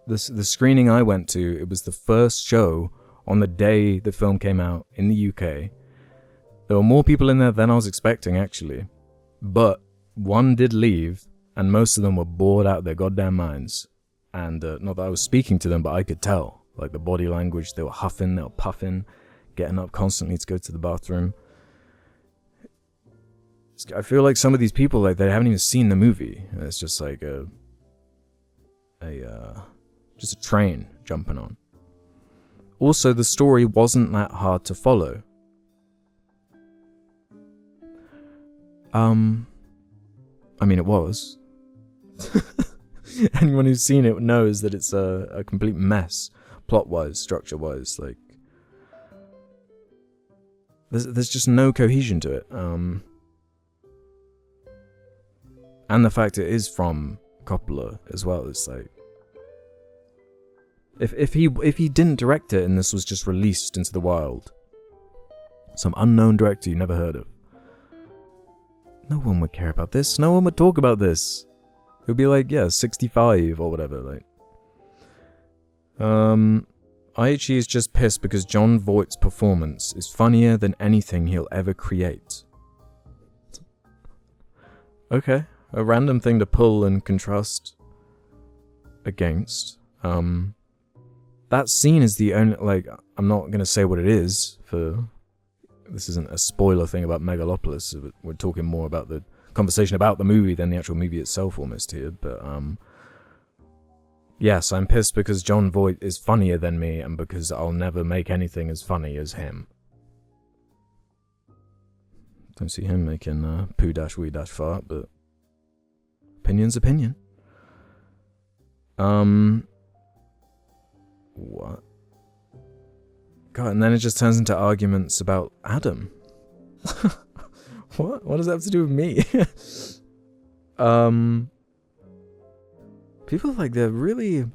The screening I went to, it was the first show on the day the film came out in the UK. There were more people in there than I was expecting, actually. But one did leave, and most of them were bored out of their goddamn minds. And not that I was speaking to them, but I could tell. Like, the body language, they were huffing, they were puffing, getting up constantly to go to the bathroom. I feel like some of these people, like, they haven't even seen the movie. It's just like just a train jumping on. Also, the story wasn't that hard to follow. I mean, it was. Anyone who's seen it knows that it's a complete mess, plot-wise, structure-wise. Like, there's just no cohesion to it. And the fact it is from Coppola as well. It's like, if he didn't direct it and this was just released into the wild, some unknown director you never heard of, no one would care about this. No one would talk about this. It would be like, yeah, 65 or whatever. Like, IHE is just pissed because Jon Voight's performance is funnier than anything he'll ever create. Okay, a random thing to pull and contrast against. That scene is the only, like, I'm not going to say what it is, for this isn't a spoiler thing about Megalopolis. We're talking more about the conversation about the movie than the actual movie itself almost here, but yes, I'm pissed because Jon Voight is funnier than me, and because I'll never make anything as funny as him. Don't see him making poo-wee-fart, but opinion's opinion. What? God, and then it just turns into arguments about Adam. What? What does that have to do with me? People, like, they're really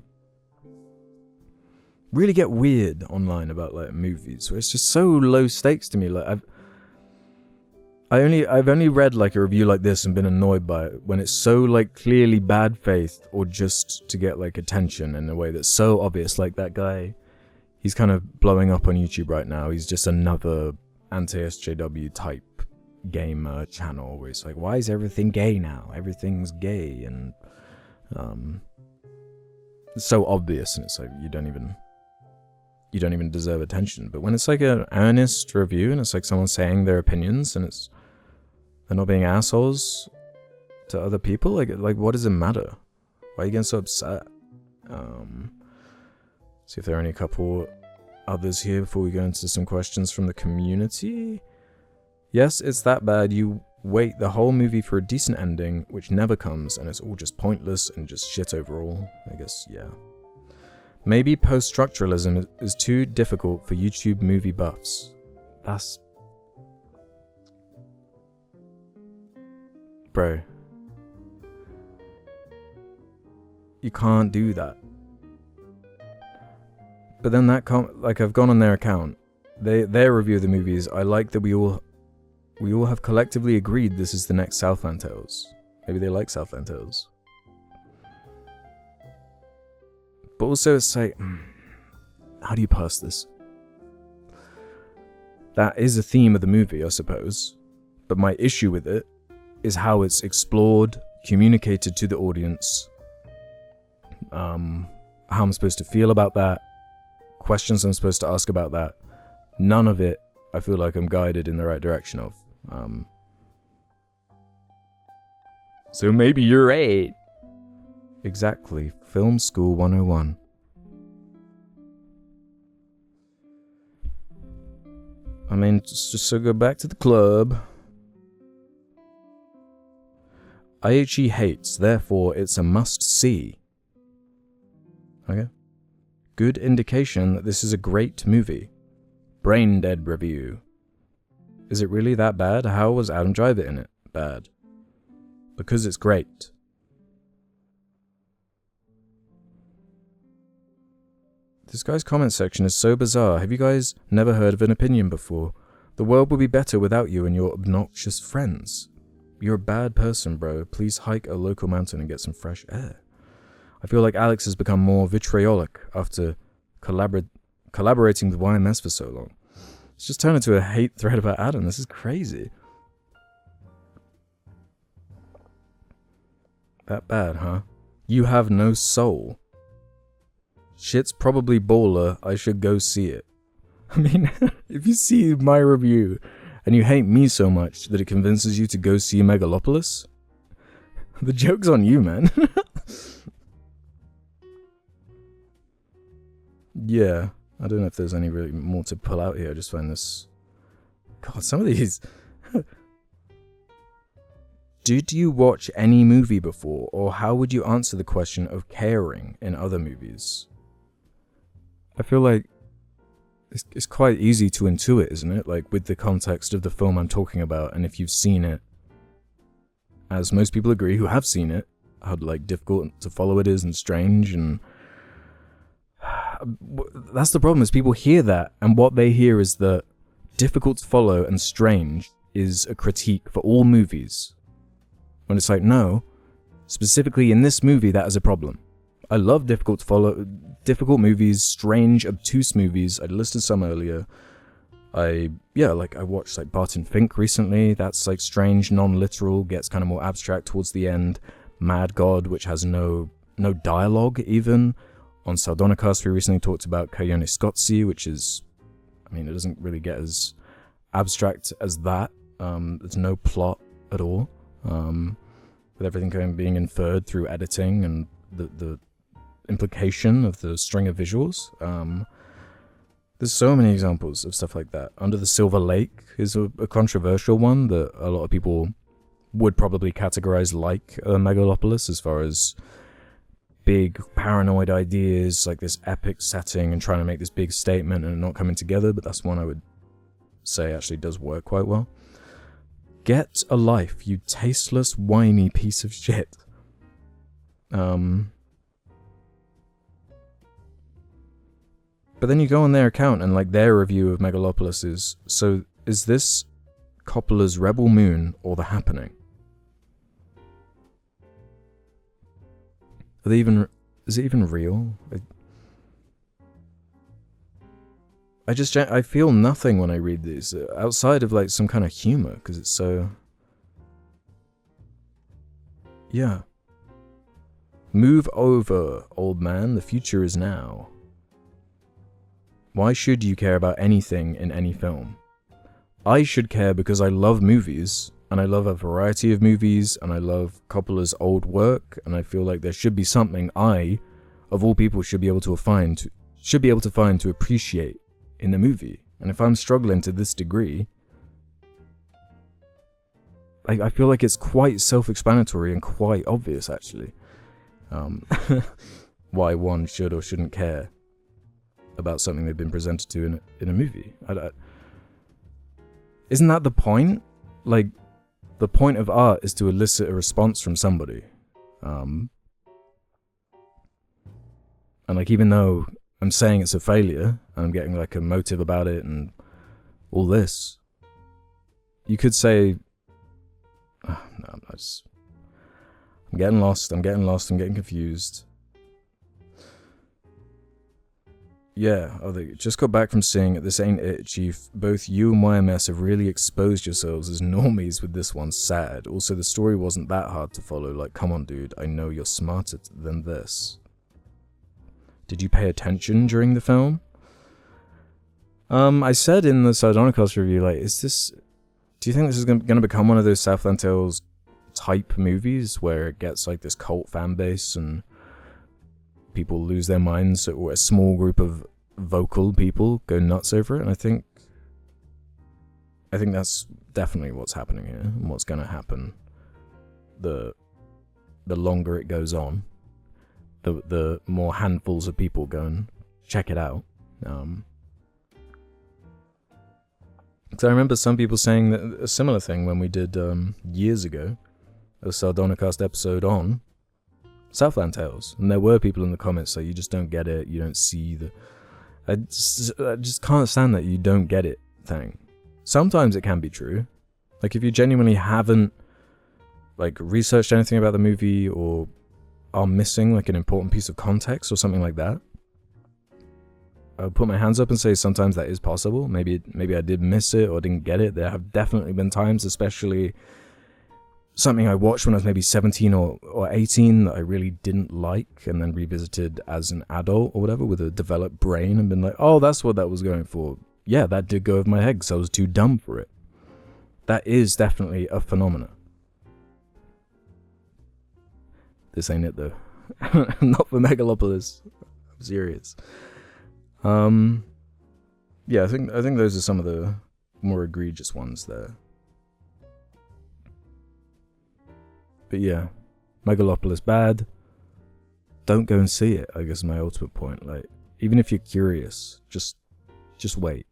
really get weird online about like movies, where it's just so low stakes to me. Like I've only read like a review like this and been annoyed by it when it's so like clearly bad faith or just to get like attention in a way that's so obvious. Like that guy, he's kind of blowing up on YouTube right now. He's just another anti-SJW type gamer channel where it's like, why is everything gay now? Everything's gay, and it's so obvious, and it's like you don't even deserve attention. But when it's like an earnest review and it's like someone saying their opinions and they're not being assholes to other people, like what does it matter? Why are you getting so upset? See if there are any couple others here before we go into some questions from the community. Yes, it's that bad. You wait the whole movie for a decent ending, which never comes, and it's all just pointless and just shit overall. I guess, yeah. Maybe post-structuralism is too difficult for YouTube movie buffs. That's... Bro. You can't do that. But then that like I've gone on their account. Their review of the movies, I like that we all have collectively agreed this is the next Southland Tales. Maybe they like Southland Tales. But also it's like, how do you pass this? That is a theme of the movie, I suppose. But my issue with it is how it's explored, communicated to the audience, how I'm supposed to feel about that, questions I'm supposed to ask about that. None of it I feel like I'm guided in the right direction of. So maybe you're 8. Exactly. Film School 101. I mean, just so go back to the club. IHE hates, therefore it's a must-see. Okay. Good indication that this is a great movie. Brain Dead review. Is it really that bad? How was Adam Driver in it? Bad. Because it's great. This guy's comment section is so bizarre. Have you guys never heard of an opinion before? The world would be better without you and your obnoxious friends. You're a bad person, bro. Please hike a local mountain and get some fresh air. I feel like Alex has become more vitriolic after collaborating with YMS for so long. It's just turned into a hate thread about Adam. This is crazy. That bad, huh? You have no soul. Shit's probably baller. I should go see it. I mean, if you see my review and you hate me so much that it convinces you to go see Megalopolis, the joke's on you, man. Yeah, I don't know if there's any really more to pull out here. I just find this... God, some of these... Did you watch any movie before, or how would you answer the question of caring in other movies? I feel like it's quite easy to intuit, isn't it? Like, with the context of the film I'm talking about, and if you've seen it, as most people agree who have seen it, how, like, difficult to follow it is and strange, and... That's the problem, is people hear that, and what they hear is that difficult to follow and strange is a critique for all movies. When it's like, no, specifically in this movie, that is a problem. I love difficult to follow, difficult movies, strange, obtuse movies. I listed some earlier. I watched like Barton Fink recently. That's like strange, non-literal, gets kind of more abstract towards the end. Mad God, which has no dialogue even. On Sardonicast, we recently talked about Coyote Scotzi, which is, I mean, it doesn't really get as abstract as that. There's no plot at all. With everything being inferred through editing and the implication of the string of visuals. There's so many examples of stuff like that. Under the Silver Lake is a controversial one that a lot of people would probably categorize like Megalopolis, as far as big paranoid ideas, like this epic setting and trying to make this big statement and not coming together, but that's one I would say actually does work quite well. Get a life, you tasteless, whiny piece of shit. But then you go on their account and like their review of Megalopolis is, so is this Coppola's Rebel Moon or The Happening? Is it even real? I feel nothing when I read these, outside of like some kind of humor, because it's so... Yeah. Move over, old man, the future is now. Why should you care about anything in any film? I should care because I love movies, and I love a variety of movies, and I love Coppola's old work, and I feel like there should be something I, of all people, should be able to find to appreciate in the movie. And if I'm struggling to this degree, I feel like it's quite self-explanatory and quite obvious, actually, why one should or shouldn't care about something they've been presented to in a movie. Isn't that the point? Like, the point of art is to elicit a response from somebody. And like, even though I'm saying it's a failure, and I'm getting like emotive about it and all this, you could say, oh, no, I'm getting lost, I'm getting confused. Yeah, they just got back from seeing it. This ain't it, Chief. Both you and YMS have really exposed yourselves as normies with this one. Sad. Also, the story wasn't that hard to follow. Like, come on, dude. I know you're smarter than this. Did you pay attention during the film? I said in the Sardonicast review, like, do you think this is going to become one of those Southland Tales type movies where it gets like this cult fan base and people lose their minds, or a small group of vocal people go nuts over it? And I think that's definitely what's happening here, and what's going to happen the longer it goes on, the more handfuls of people go and check it out. Because I remember some people saying that a similar thing when we did years ago a Sardonicast episode on Southland Tales, and there were people in the comments like, you just don't get it, you don't see the... I just can't stand that you don't get it thing. Sometimes it can be true. Like, if you genuinely haven't like researched anything about the movie, or are missing like an important piece of context or something like that, I'll put my hands up and say sometimes that is possible. Maybe I did miss it or didn't get it. There have definitely been times, especially something I watched when I was maybe 17 or 18 that I really didn't like, and then revisited as an adult or whatever with a developed brain and been like, oh, that's what that was going for. Yeah, that did go over my head because I was too dumb for it. That is definitely a phenomenon. This ain't it though. Not for Megalopolis. I'm serious. Yeah, I think those are some of the more egregious ones there. But yeah, Megalopolis bad. Don't go and see it, I guess is my ultimate point. Like, even if you're curious, just wait.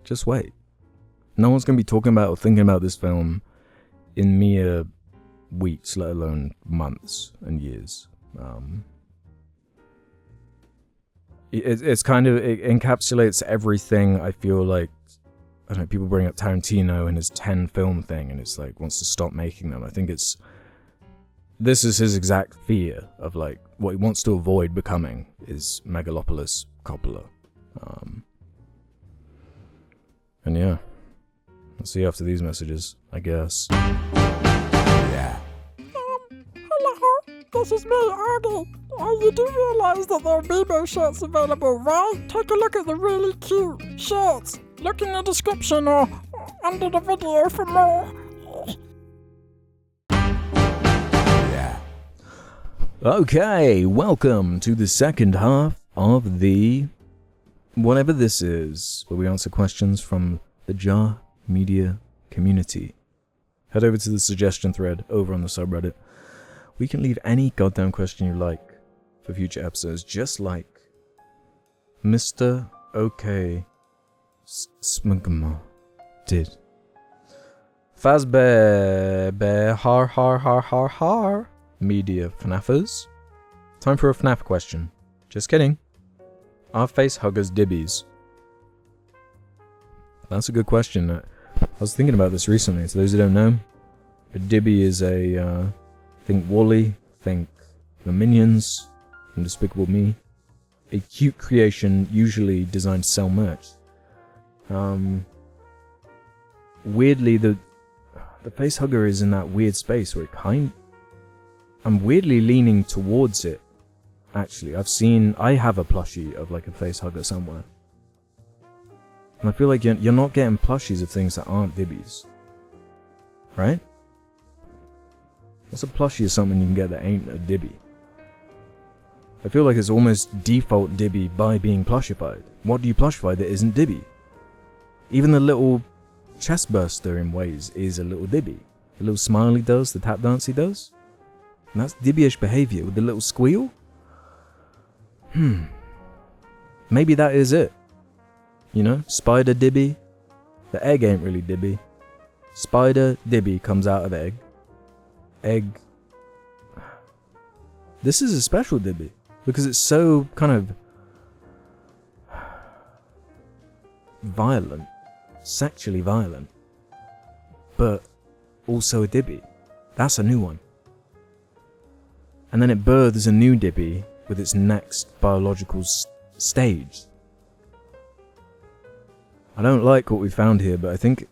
Just wait. No one's going to be talking about or thinking about this film in mere weeks, let alone months and years. It's kind of, it encapsulates everything. I feel like, I don't know, people bring up Tarantino and his 10 film thing, and it's like, wants to stop making them. I think this is his exact fear of like, what he wants to avoid becoming is Megalopolis Coppola. And yeah, I'll see you after these messages, I guess. Yeah. Hello, this is me, Arnie. You do realize that there are Mimo shirts available, right? Take a look at the really cute shirts. Look in the description or under the video for more. Yeah. Okay, welcome to the second half of the whatever this is, where we answer questions from the Jar Media community. Head over to the suggestion thread over on the subreddit. We can leave any goddamn question you like for future episodes, just like Mr. OK Smugma did. Fazbear har Media FNAFers. Time for a FNAF question. Just kidding. Are facehuggers Dibbys? That's a good question. I was thinking about this recently. To those who don't know, a Dibby is a, think Wall-E, think the Minions from Despicable Me. A cute creation usually designed to sell merch. Weirdly, the facehugger is in that weird space where I'm weirdly leaning towards it. Actually, I have a plushie of like a facehugger somewhere. And I feel like you're not getting plushies of things that aren't Dibbys. Right? What's a plushie of something you can get that ain't a Dibby? I feel like it's almost default Dibby by being plushified. What do you plushify that isn't Dibby? Even the little chest burster in ways is a little Dibby. The little smile he does, the tap dance he does. And that's Dibby-ish behavior with the little squeal. Maybe that is it. You know, spider Dibby. The egg ain't really Dibby. Spider Dibby comes out of egg. Egg. This is a special Dibby because it's so kind of violent, sexually violent, but also a Dibby. That's a new one. And then it births a new Dibby with its next biological stage. I don't like what we found here, but I think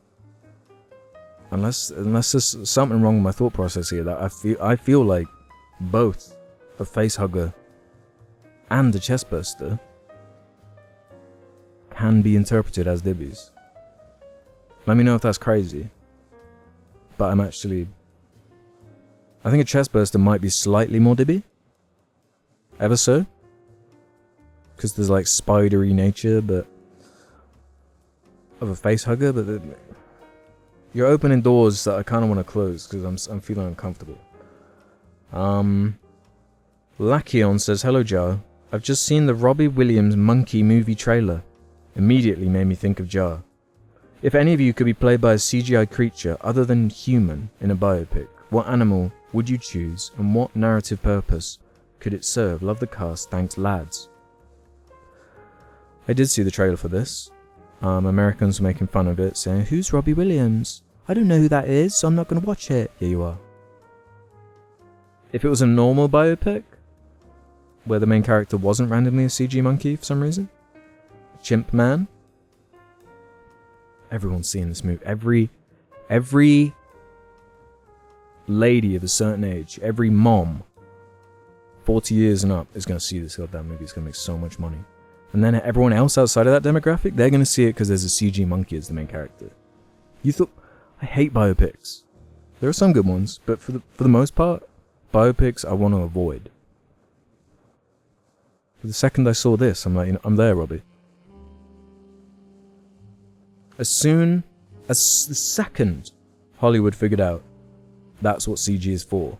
unless there's something wrong with my thought process here, that I feel like both a facehugger and a chestburster can be interpreted as Dibbys. Let me know if that's crazy. But I think a chestburster might be slightly more Dibby. Ever so. Because there's like spidery nature, but of a facehugger, but you're opening doors that I kind of want to close because I'm feeling uncomfortable. Lachion says, "Hello Jar. I've just seen the Robbie Williams monkey movie trailer. Immediately made me think of Jar. If any of you could be played by a CGI creature other than human in a biopic, what animal would you choose and what narrative purpose could it serve? Love the cast. Thanks, lads." I did see the trailer for this. Americans were making fun of it, saying, "Who's Robbie Williams? I don't know who that is, so I'm not going to watch it." Yeah, you are. If it was a normal biopic, where the main character wasn't randomly a CG monkey for some reason, Chimp Man, everyone's seeing this movie. Every lady of a certain age, every mom, 40 years and up, is going to see this goddamn movie. It's going to make so much money. And then everyone else outside of that demographic, they're going to see it because there's a CG monkey as the main character. I hate biopics. There are some good ones, but for the most part, biopics I want to avoid. For the second I saw this, I'm like, I'm there, Robbie. As the second Hollywood figured out that's what CG is for.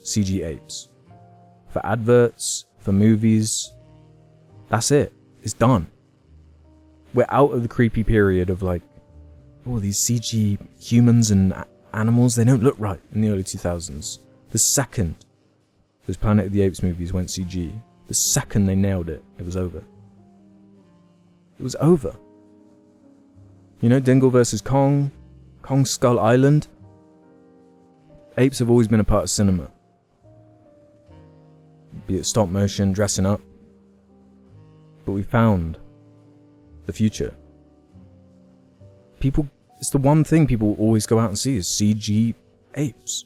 CG apes. For adverts, for movies, that's it. It's done. We're out of the creepy period of like, oh, these CG humans and animals, they don't look right in the early 2000s. The second those Planet of the Apes movies went CG, the second they nailed it, it was over. It was over. You know, Dingle vs. Kong, Kong Skull Island. Apes have always been a part of cinema. Be it stop motion, dressing up. But we found the future. It's the one thing people always go out and see is CG apes.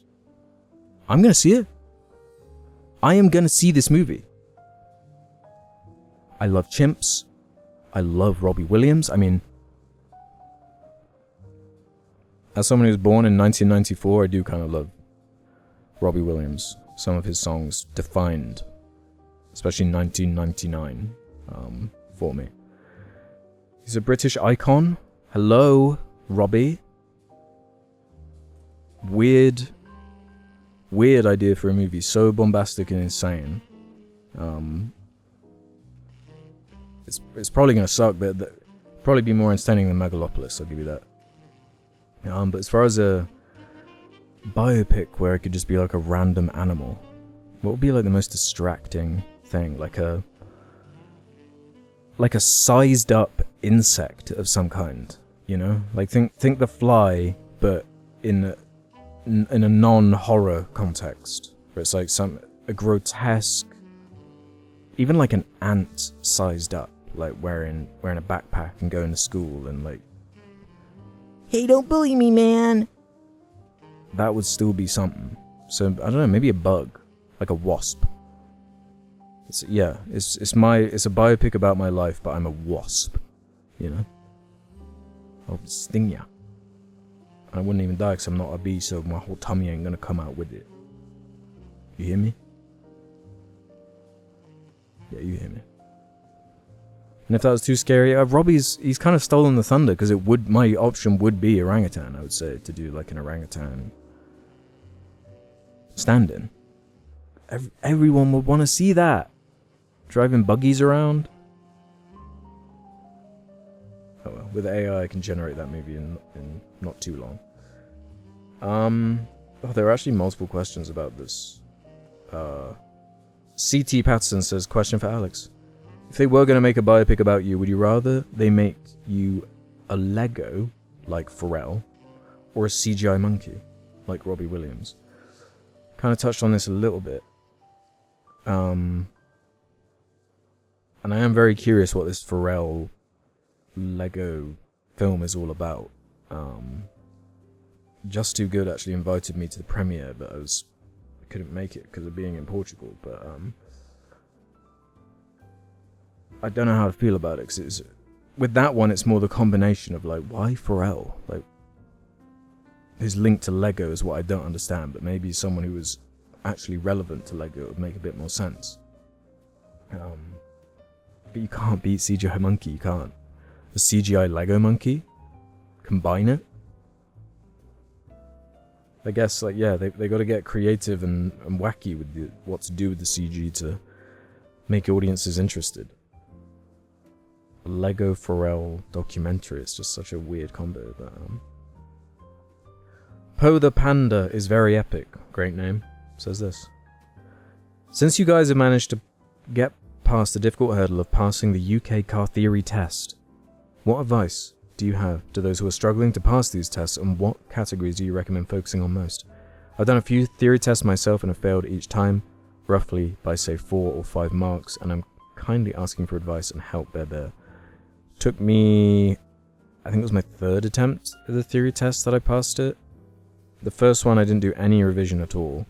I'm gonna see it. I am gonna see this movie. I love chimps. I love Robbie Williams. I mean, as someone who was born in 1994, I do kind of love Robbie Williams. Some of his songs defined, especially 1999, for me. He's a British icon. Hello, Robbie. Weird idea for a movie. So bombastic and insane. It's probably going to suck, but probably be more entertaining than Megalopolis, I'll give you that. But as far as a biopic where it could just be like a random animal, what would be like the most distracting thing? Like a like a sized up insect of some kind, you know? Like think the fly, but in a non-horror context, where it's like a grotesque, even like an ant sized up, like wearing a backpack and going to school and like, hey, don't bully me, man. That would still be something. So I don't know, maybe a bug, like a wasp. It's a biopic about my life, but I'm a wasp, you know? I'll sting ya. I wouldn't even die because I'm not a bee, so my whole tummy ain't gonna come out with it. You hear me? Yeah, you hear me. And if that was too scary, he's kind of stolen the thunder, because my option would be orangutan, I would say, to do like an orangutan stand-in. Everyone would want to see that. Driving buggies around. Oh well, with AI I can generate that movie in not too long. There are actually multiple questions about this. CT Patterson says, question for Alex. If they were going to make a biopic about you, would you rather they make you a Lego, like Pharrell, or a CGI monkey, like Robbie Williams? Kind of touched on this a little bit. And I am very curious what this Pharrell Lego film is all about. Just Too Good actually invited me to the premiere, but I couldn't make it because of being in Portugal. But I don't know how to feel about it, because with that one it's more the combination of like, why Pharrell? Like, his link to Lego is what I don't understand, but maybe someone who was actually relevant to Lego would make a bit more sense. But you can't beat CGI monkey, you can't. A CGI Lego monkey? Combine it? I guess, like, yeah, they got to get creative and wacky with what to do with the CG to make audiences interested. A Lego Pharrell documentary, it's just such a weird combo. But, Poe the Panda is very epic. Great name. Says this. Since you guys have managed to get past the difficult hurdle of passing the UK car theory test, what advice do you have to those who are struggling to pass these tests, and what categories do you recommend focusing on most? I've done a few theory tests myself and have failed each time, roughly by say 4 or 5 marks, and I'm kindly asking for advice and help there. Took me, I think it was my 3rd attempt at the theory test that I passed it. The first one I didn't do any revision at all,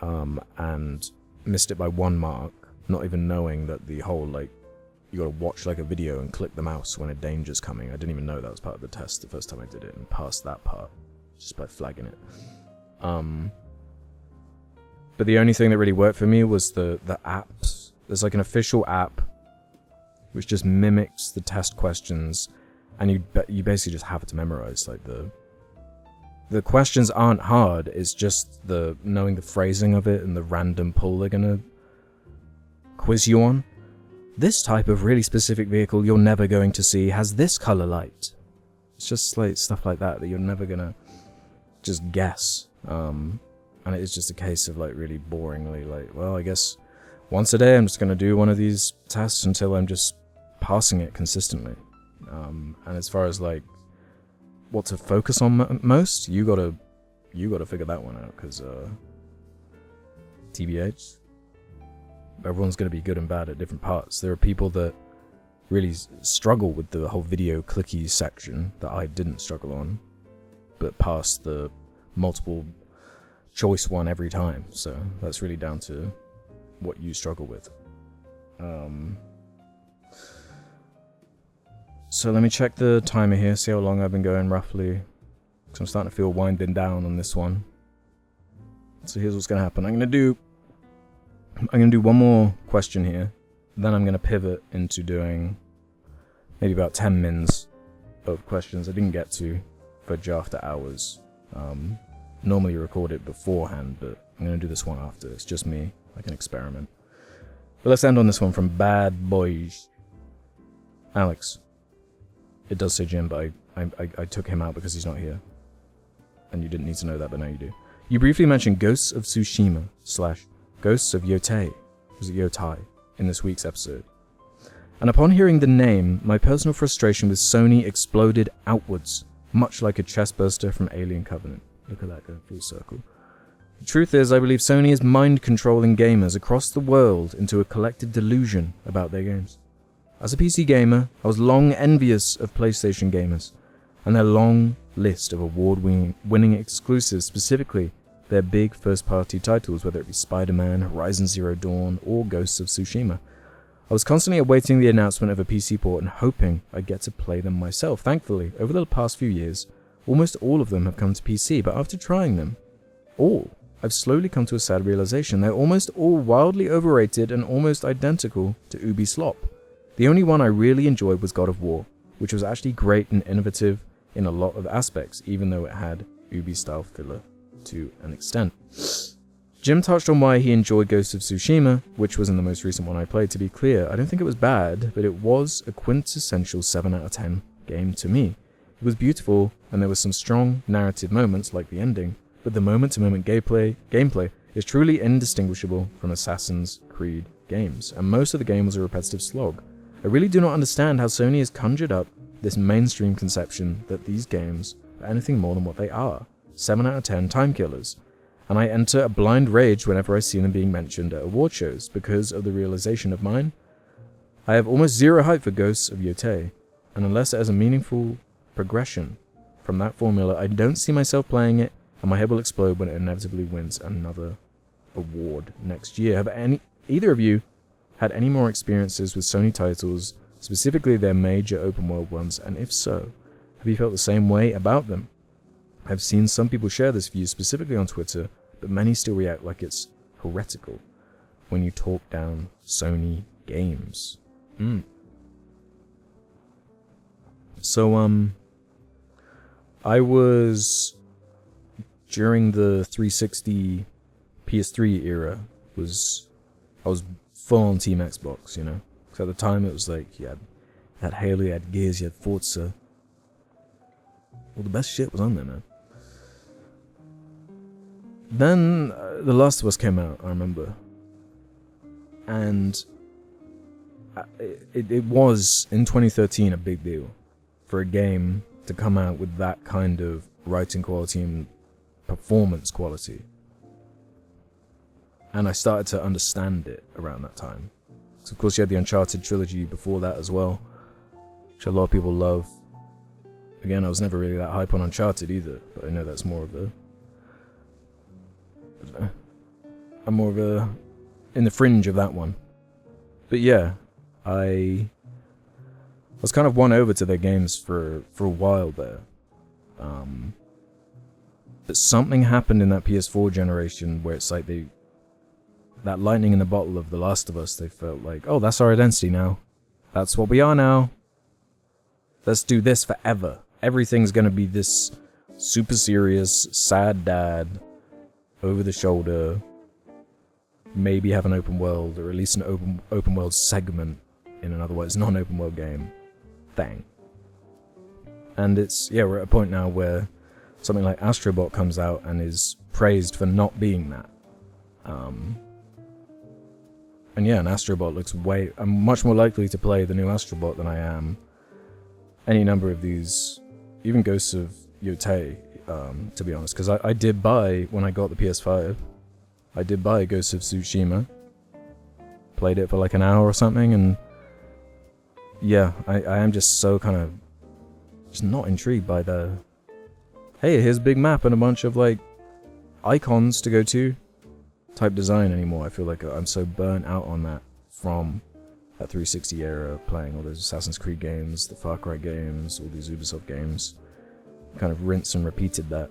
and missed it by 1 mark, not even knowing that the whole, like, you gotta watch like a video and click the mouse when a danger's coming. I didn't even know that was part of the test the first time I did it, and passed that part just by flagging it. But the only thing that really worked for me was the apps. There's like an official app which just mimics the test questions, and you basically just have to memorize. Like, the questions aren't hard, it's just the knowing the phrasing of it and the random pull they're gonna quiz you on. This type of really specific vehicle you're never going to see has this color light. It's just like stuff like that you're never gonna just guess. And it is just a case of like really boringly like, well, I guess once a day I'm just gonna do one of these tests until I'm just passing it consistently. And as far as like what to focus on most, you gotta figure that one out, because TBH, everyone's going to be good and bad at different parts. There are people that really struggle with the whole video clicky section that I didn't struggle on, but passed the multiple choice one every time. So that's really down to what you struggle with. So let me check the timer here, see how long I've been going roughly, because I'm starting to feel winding down on this one. So here's what's going to happen. I'm going to do one more question here, then I'm going to pivot into doing maybe about 10 mins of questions I didn't get to for After Hours. Normally record it beforehand, but I'm going to do this one after. It's just me, like an experiment. But let's end on this one from Bad Boys. Alex. It does say Jim, but I took him out because he's not here. And you didn't need to know that, but now you do. You briefly mentioned Ghosts of Tsushima / Ghosts of Yotei, was it Yotai, in this week's episode. And upon hearing the name, my personal frustration with Sony exploded outwards, much like a chestburster from Alien Covenant. Look at that going full circle. The truth is, I believe Sony is mind-controlling gamers across the world into a collective delusion about their games. As a PC gamer, I was long envious of PlayStation gamers, and their long list of award-winning exclusives, specifically their big first-party titles, whether it be Spider-Man, Horizon Zero Dawn, or Ghosts of Tsushima. I was constantly awaiting the announcement of a PC port and hoping I'd get to play them myself. Thankfully, over the past few years, almost all of them have come to PC, but after trying them all, I've slowly come to a sad realization. They're almost all wildly overrated and almost identical to Ubi slop. The only one I really enjoyed was God of War, which was actually great and innovative in a lot of aspects, even though it had Ubi-style filler to an extent. Jim touched on why he enjoyed Ghost of Tsushima, which was in the most recent one I played. To be clear, I don't think it was bad, but it was a quintessential 7 out of 10 game to me. It was beautiful, and there were some strong narrative moments like the ending, but the moment-to-moment gameplay is truly indistinguishable from Assassin's Creed games, and most of the game was a repetitive slog. I really do not understand how Sony has conjured up this mainstream conception that these games are anything more than what they are, 7 out of 10 time killers, and I enter a blind rage whenever I see them being mentioned at award shows because of the realization of mine. I have almost zero hype for Ghosts of Yotei, and unless it has a meaningful progression from that formula, I don't see myself playing it, and my head will explode when it inevitably wins another award next year. Have either of you had any more experiences with Sony titles, specifically their major open world ones, and if so, have you felt the same way about them? I've seen some people share this view specifically on Twitter, but many still react like it's heretical when you talk down Sony games. So, I was, during the 360 PS3 era, I was full on Team Xbox, you know? Because at the time it was like, you had Halo, you had Gears, you had Forza. All the best shit was on there, man. Then, The Last of Us came out, I remember. And it was, in 2013, a big deal for a game to come out with that kind of writing quality and performance quality. And I started to understand it around that time. So of course you had the Uncharted trilogy before that as well, which a lot of people love. Again, I was never really that hype on Uncharted either, but I know that's more of I'm more of a in the fringe of that one. But yeah, I was kind of won over to their games for a while there. But something happened in that PS4 generation where it's like that lightning in the bottle of The Last of Us, they felt like, oh, that's our identity now. That's what we are now. Let's do this forever. Everything's gonna be this super serious, sad dad, over the shoulder, maybe have an open world, or at least an open world segment in an otherwise non-open world game thing. And we're at a point now where something like Astrobot comes out and is praised for not being that. And yeah, an Astrobot looks I'm much more likely to play the new Astrobot than I am any number of these, even Ghosts of Yotei, to be honest, because I did buy, when I got the PS5, I did buy Ghosts of Tsushima, played it for like an hour or something, and yeah, I am just so kind of just not intrigued by the, hey, here's a big map and a bunch of like icons to go to type design anymore. I feel like I'm so burnt out on that from that 360 era, playing all those Assassin's Creed games, the Far Cry games, all these Ubisoft games. Kind of rinsed and repeated that.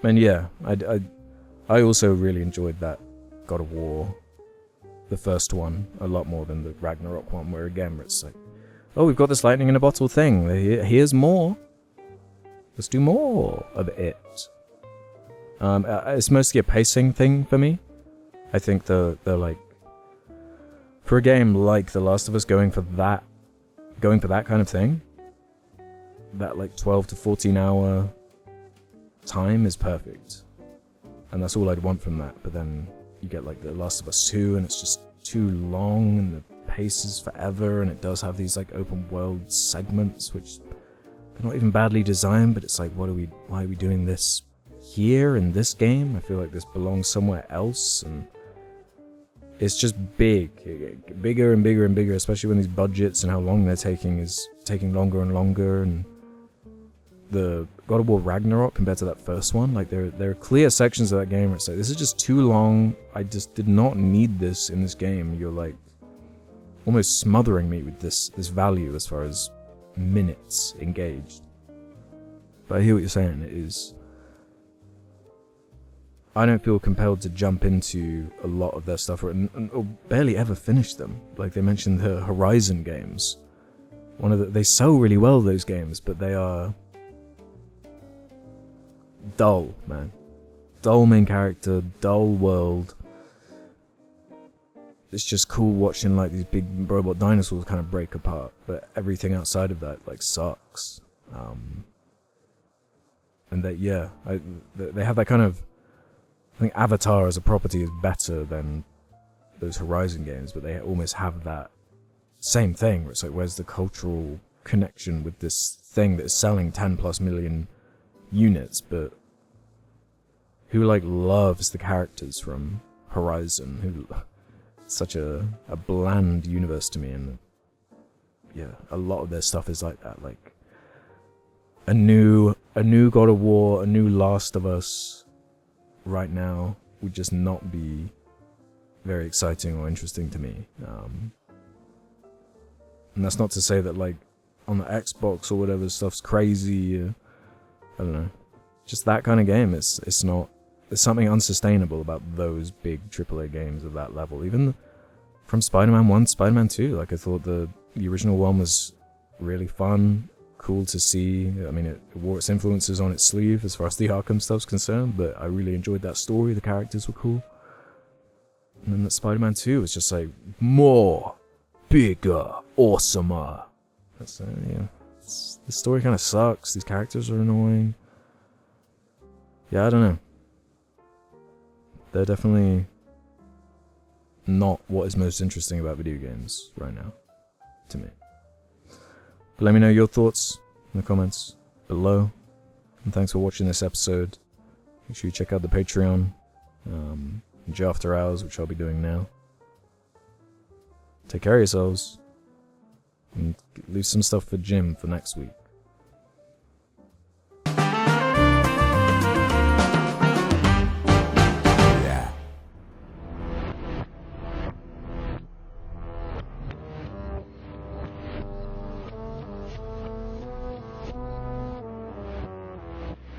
And yeah, I also really enjoyed that God of War, the first one, a lot more than the Ragnarok one, where again, it's like, oh, we've got this lightning in a bottle thing, here's more. Let's do more of it. It's mostly a pacing thing for me. I think they're like, for a game like The Last of Us, going for that kind of thing, that like 12 to 14 hour time is perfect, and that's all I'd want from that. But then you get like The Last of Us 2, and it's just too long and the pace is forever, and it does have these like open world segments which they're not even badly designed, but it's like, why are we doing this here in this game? I feel like this belongs somewhere else, and it's just bigger and bigger and bigger, especially when these budgets and how long they're taking is taking longer and longer. And the God of War Ragnarok compared to that first one, like there are clear sections of that game where it's like, this is just too long. I just did not need this in this game. You're like almost smothering me with this value as far as minutes engaged. But I hear what you're saying. It is, I don't feel compelled to jump into a lot of their stuff or barely ever finish them. Like they mentioned the Horizon games. They sell really well, those games, but they are dull, man. Dull main character, dull world. It's just cool watching like these big robot dinosaurs kind of break apart, but everything outside of that like sucks. And that, yeah, they have that kind of, I think Avatar as a property is better than those Horizon games, but they almost have that same thing where it's like, where's the cultural connection with this thing that is selling 10+ million units, but who like loves the characters from Horizon? Who, such a bland universe to me, and yeah, a lot of their stuff is like that, like a new God of War, a new Last of Us right now would just not be very exciting or interesting to me. And that's not to say that like on the Xbox or whatever stuff's crazy. I don't know, just that kind of game. It's not. There's something unsustainable about those big AAA games of that level. Even from Spider-Man 1, Spider-Man 2, like I thought the original one was really fun, cool to see. I mean, it wore its influences on its sleeve as far as the Arkham stuff's concerned, but I really enjoyed that story. The characters were cool. And then the Spider-Man 2 was just like more, bigger, awesomer. That's yeah. The story kind of sucks. These characters are annoying. Yeah, I don't know. They're definitely not what is most interesting about video games right now, to me. But let me know your thoughts in the comments below. And thanks for watching this episode. Make sure you check out the Patreon, and After Hours, which I'll be doing now. Take care of yourselves, and leave some stuff for Jim for next week.